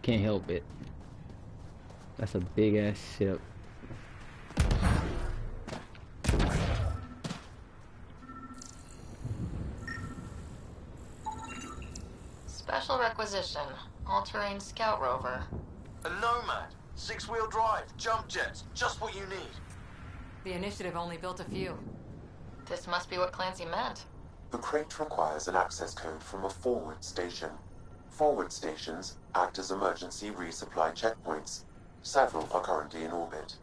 Can't help it. That's a big ass ship. Special requisition. All-terrain scout rover. A Nomad. 6-wheel drive. Jump jets. Just what you need. The initiative only built a few. This must be what Clancy meant. The crate requires an access code from a forward station. Forward stations act as emergency resupply checkpoints. Several are currently in orbit.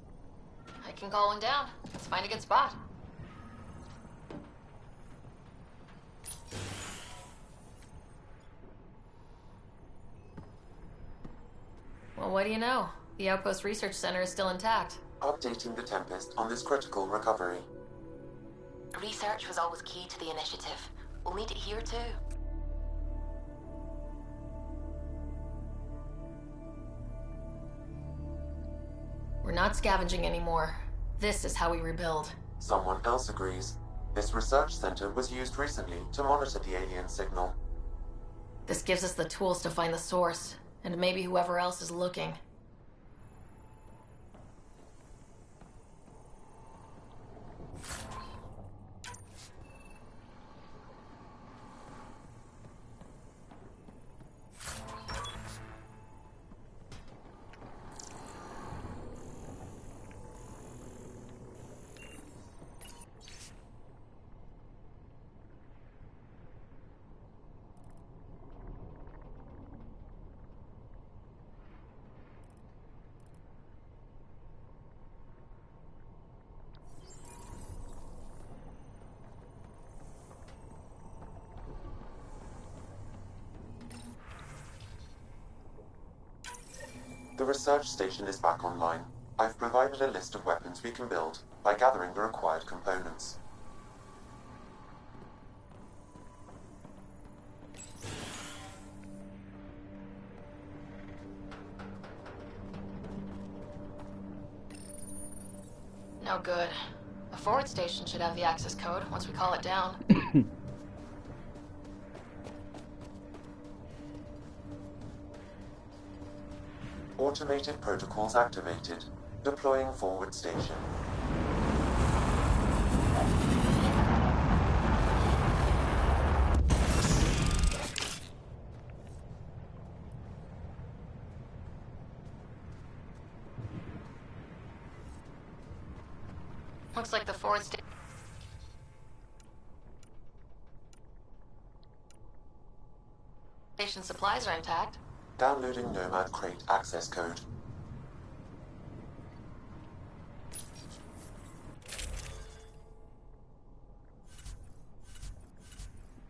I can call one down. Let's find a good spot. Well, what do you know? The Outpost Research Center is still intact. Updating the Tempest on this critical recovery. Research was always key to the initiative. We'll need it here too. We're not scavenging anymore. This is how we rebuild. Someone else agrees. This research center was used recently to monitor the alien signal. This gives us the tools to find the source, and maybe whoever else is looking. The research station is back online. I've provided a list of weapons we can build by gathering the required components. No good. The forward station should have the access code once we call it down. Automated protocols activated. Deploying forward station. Looks like the forward station supplies are intact. Downloading Nomad Crate access code.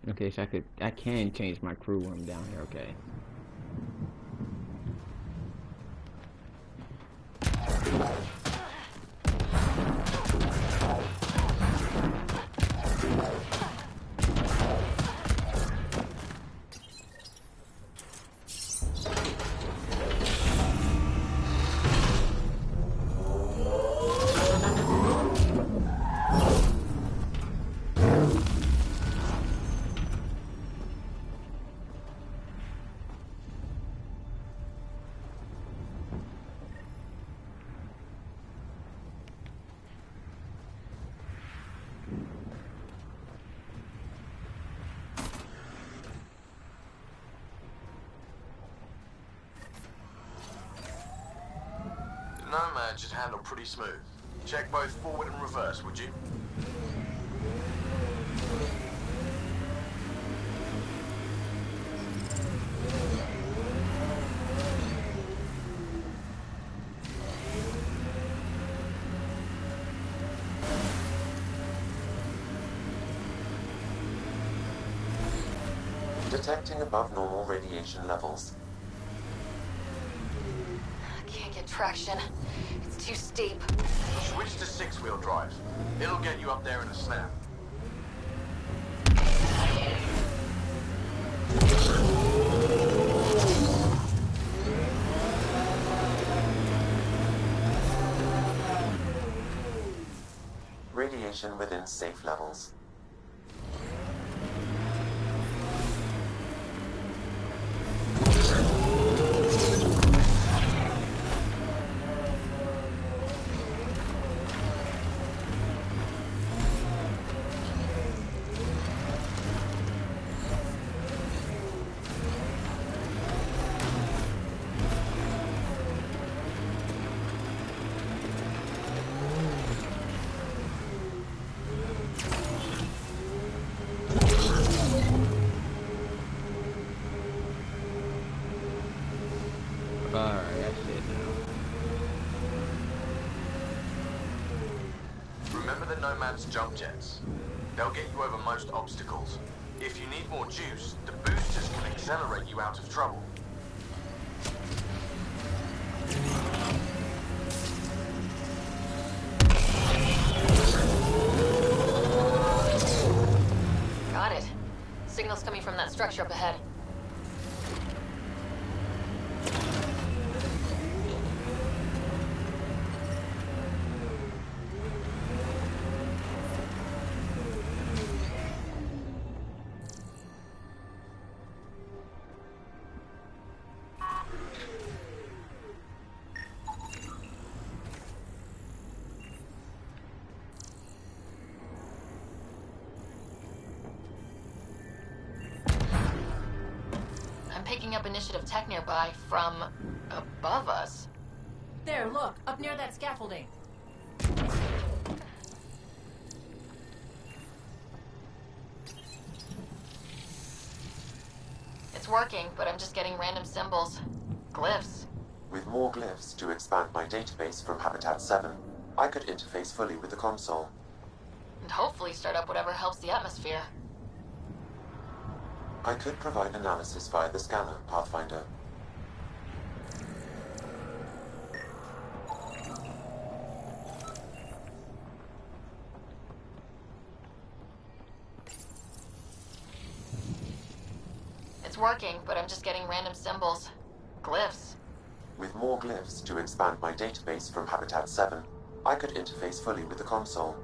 Okay, so I can change my crew when I'm down here, okay. Nomad should handle pretty smooth. Check both forward and reverse, would you? Detecting above normal radiation levels. Can't get traction. It's too steep. Switch to 6-wheel drive. It'll get you up there in a snap. Radiation within safe levels. Alright, that's it now. Remember the Nomad's jump jets. They'll get you over most obstacles. If you need more juice, the boosters can accelerate you out of trouble. Got it. Signal's coming from that structure up ahead. Picking up initiative tech nearby from above us. There, look, up near that scaffolding. It's working, but I'm just getting random symbols. Glyphs. With more glyphs to expand my database from Habitat 7, I could interface fully with the console. And hopefully start up whatever helps the atmosphere. I could provide analysis via the scanner, Pathfinder. It's working, but I'm just getting random symbols. Glyphs. With more glyphs to expand my database from Habitat 7, I could interface fully with the console.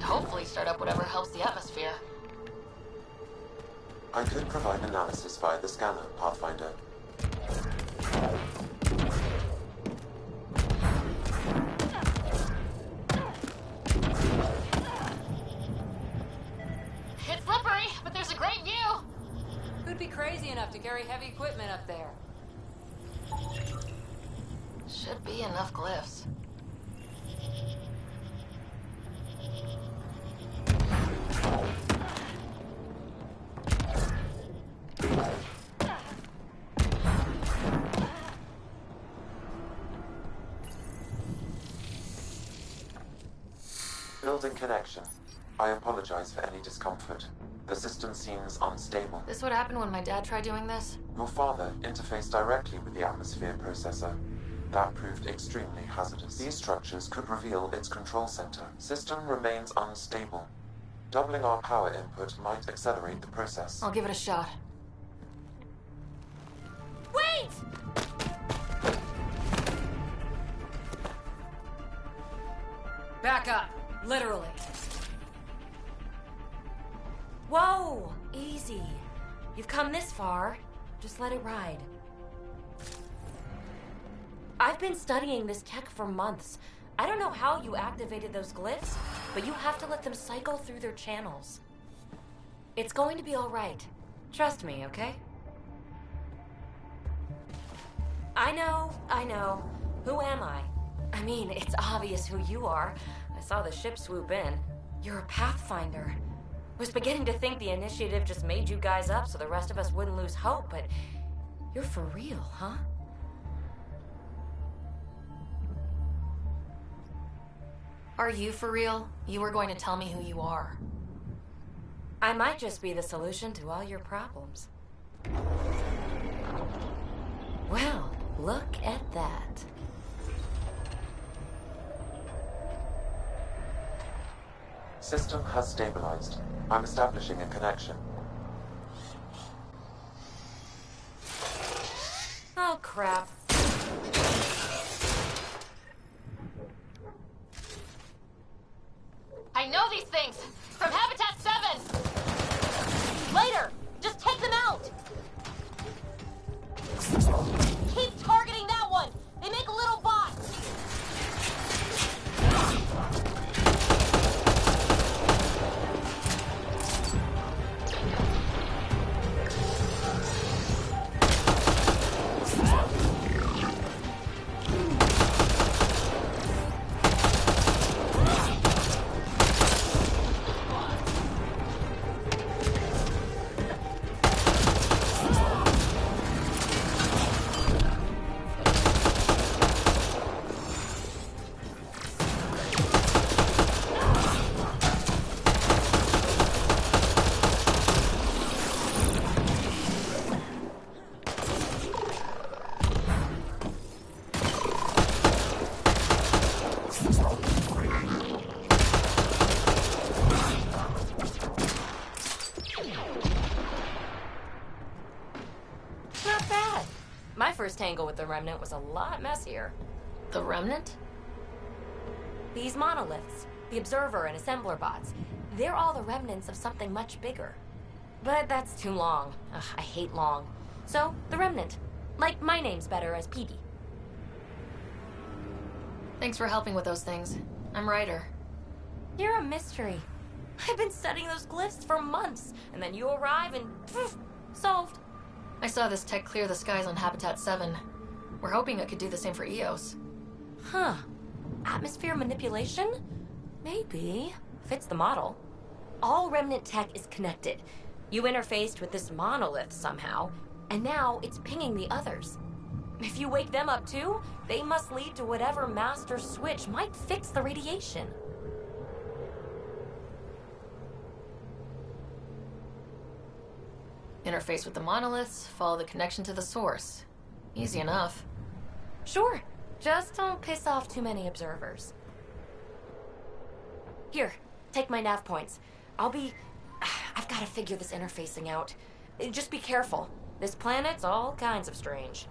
Hopefully start up whatever helps the atmosphere. I could provide analysis via the scanner, Pathfinder. It's slippery, but there's a great view! Who'd be crazy enough to carry heavy equipment up there? Should be enough glyphs. Building connection. I apologize for any discomfort. The system seems unstable. This would happen when my dad tried doing this? Your father interfaced directly with the atmosphere processor. That proved extremely hazardous. These structures could reveal its control center. System remains unstable. Doubling our power input might accelerate the process. I'll give it a shot. Wait! Back up. Literally. Whoa! Easy. You've come this far. Just let it ride. I've been studying this tech for months. I don't know how you activated those glyphs, but you have to let them cycle through their channels. It's going to be all right. Trust me, okay? I know. Who am I? I mean, it's obvious who you are. I saw the ship swoop in. You're a Pathfinder. Was beginning to think the initiative just made you guys up so the rest of us wouldn't lose hope, but you're for real, huh? Are you for real? You were going to tell me who you are. I might just be the solution to all your problems. Well, look at that. System has stabilized. I'm establishing a connection. Oh, crap. I know these things! From Habitat 7! Later! Just take them out! Keep targeting that one! They make little bots! First tangle with the Remnant was a lot messier. The Remnant? These monoliths, the Observer and Assembler bots, they're all the remnants of something much bigger. But that's too long. Ugh, I hate long. So, the Remnant. Like, my name's better as Peebee. Thanks for helping with those things. I'm Ryder. You're a mystery. I've been studying those glyphs for months, and then you arrive and poof, solved. I saw this tech clear the skies on Habitat 7. We're hoping it could do the same for EOS. Huh. Atmosphere manipulation? Maybe. Fits the model. All Remnant tech is connected. You interfaced with this monolith somehow, and now it's pinging the others. If you wake them up too, they must lead to whatever master switch might fix the radiation. Interface with the monoliths, follow the connection to the source. Easy enough. Sure. Just don't piss off too many observers. Here, take my nav points. I've gotta figure this interfacing out. Just be careful. This planet's all kinds of strange.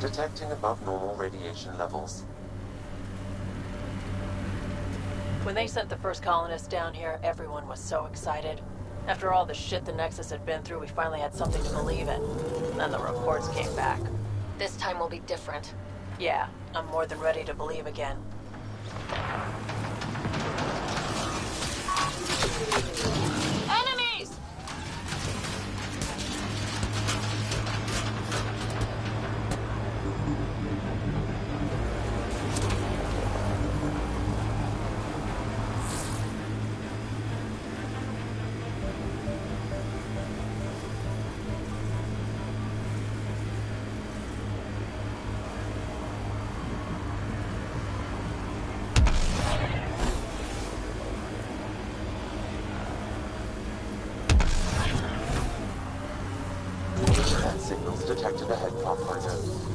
Detecting above normal radiation levels. When they sent the first colonists down here, everyone was so excited. After all the shit the Nexus had been through, we finally had something to believe in. Then the reports came back. This time will be different. Yeah, I'm more than ready to believe again. Enemies! Signals detected ahead, Pathfinder.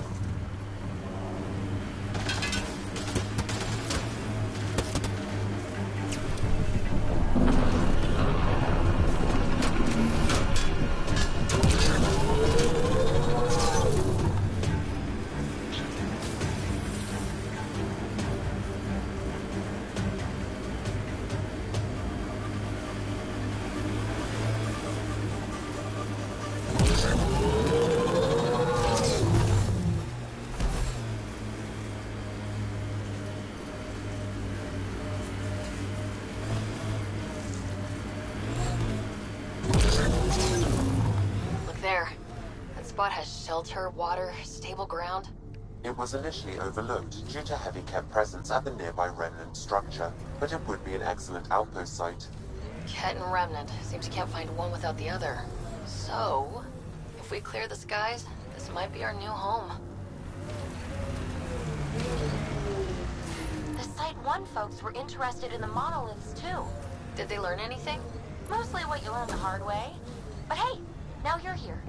spot has shelter, water, stable ground? It was initially overlooked due to heavy Ket presence at the nearby remnant structure, but it would be an excellent outpost site. Ket and Remnant. Seems you can't find one without the other. So, if we clear the skies, this might be our new home. The Site 1 folks were interested in the monoliths, too. Did they learn anything? Mostly what you learn the hard way. But hey, now you're here.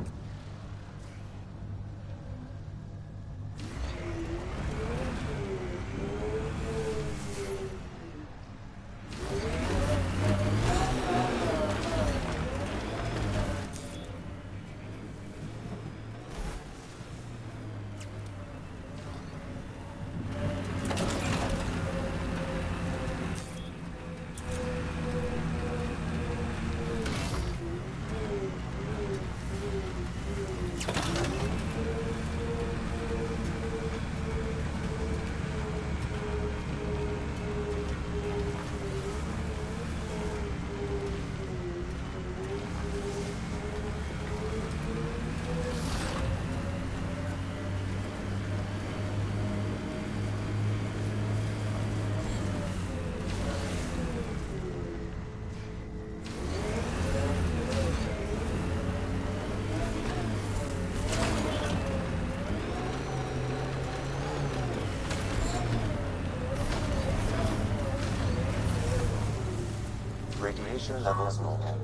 Radiation levels normal.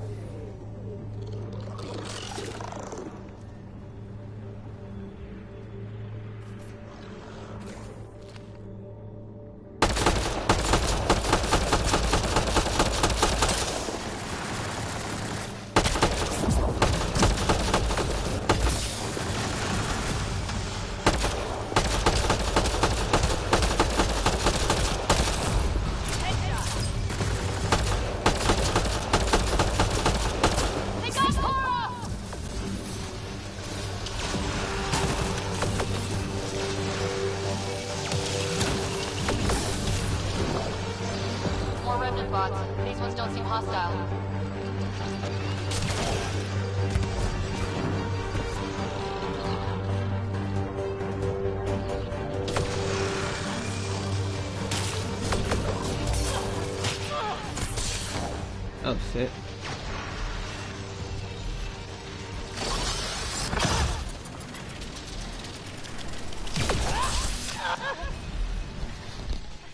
remnant bots. These ones don't seem hostile. Oh shit.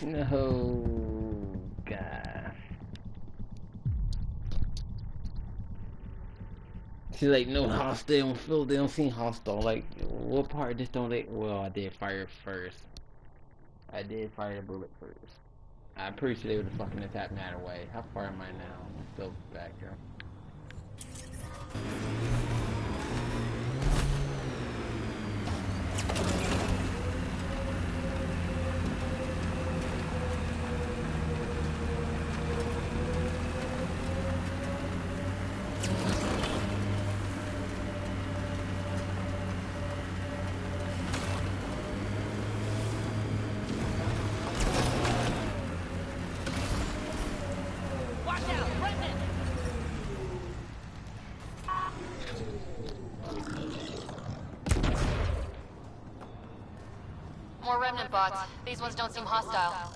No, God. She's like, no hostile, they don't feel, they don't seem hostile. Like, what part just don't they? Well, I did fire first. I did fire the bullet first. I'm pretty sure they would have fucking attacked me either way. How far am I now? I'm still back here. More remnant bots. These ones don't seem hostile.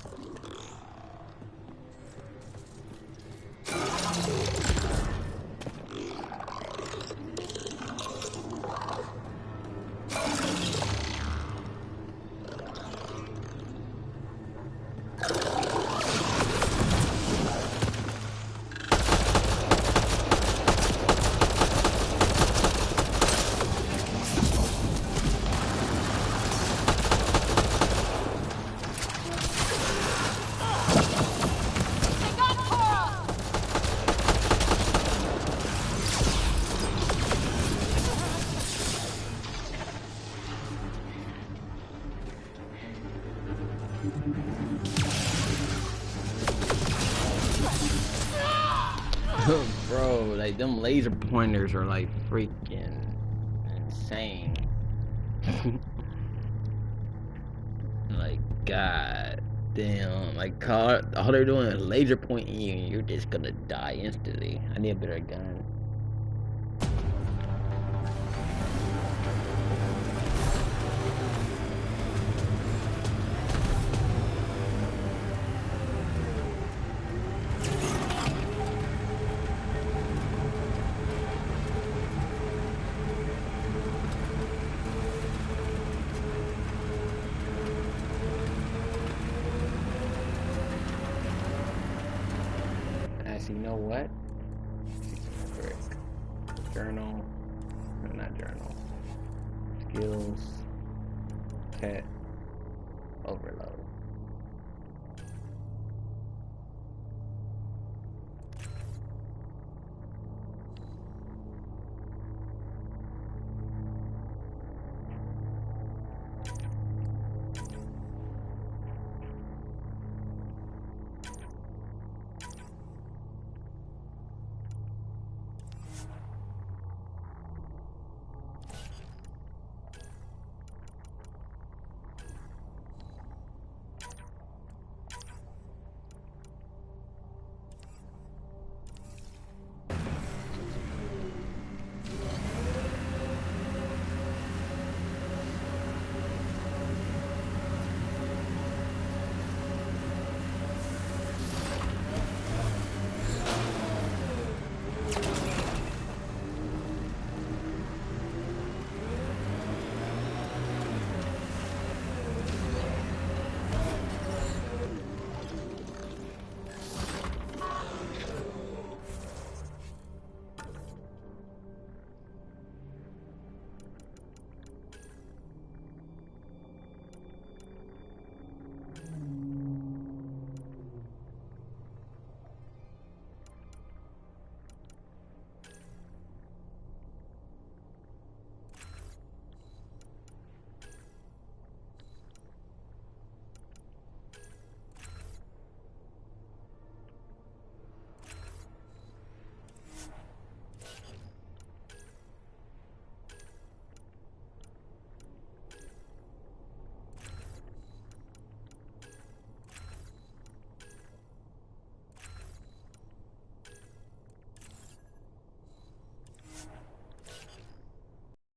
Bro, like them laser pointers are like freaking insane. Like, god damn, like all they're doing is laser pointing you and you're just gonna die instantly. I need a better gun. You know what? Frick. Journal. No, not journal. Skills. Pet. Overload.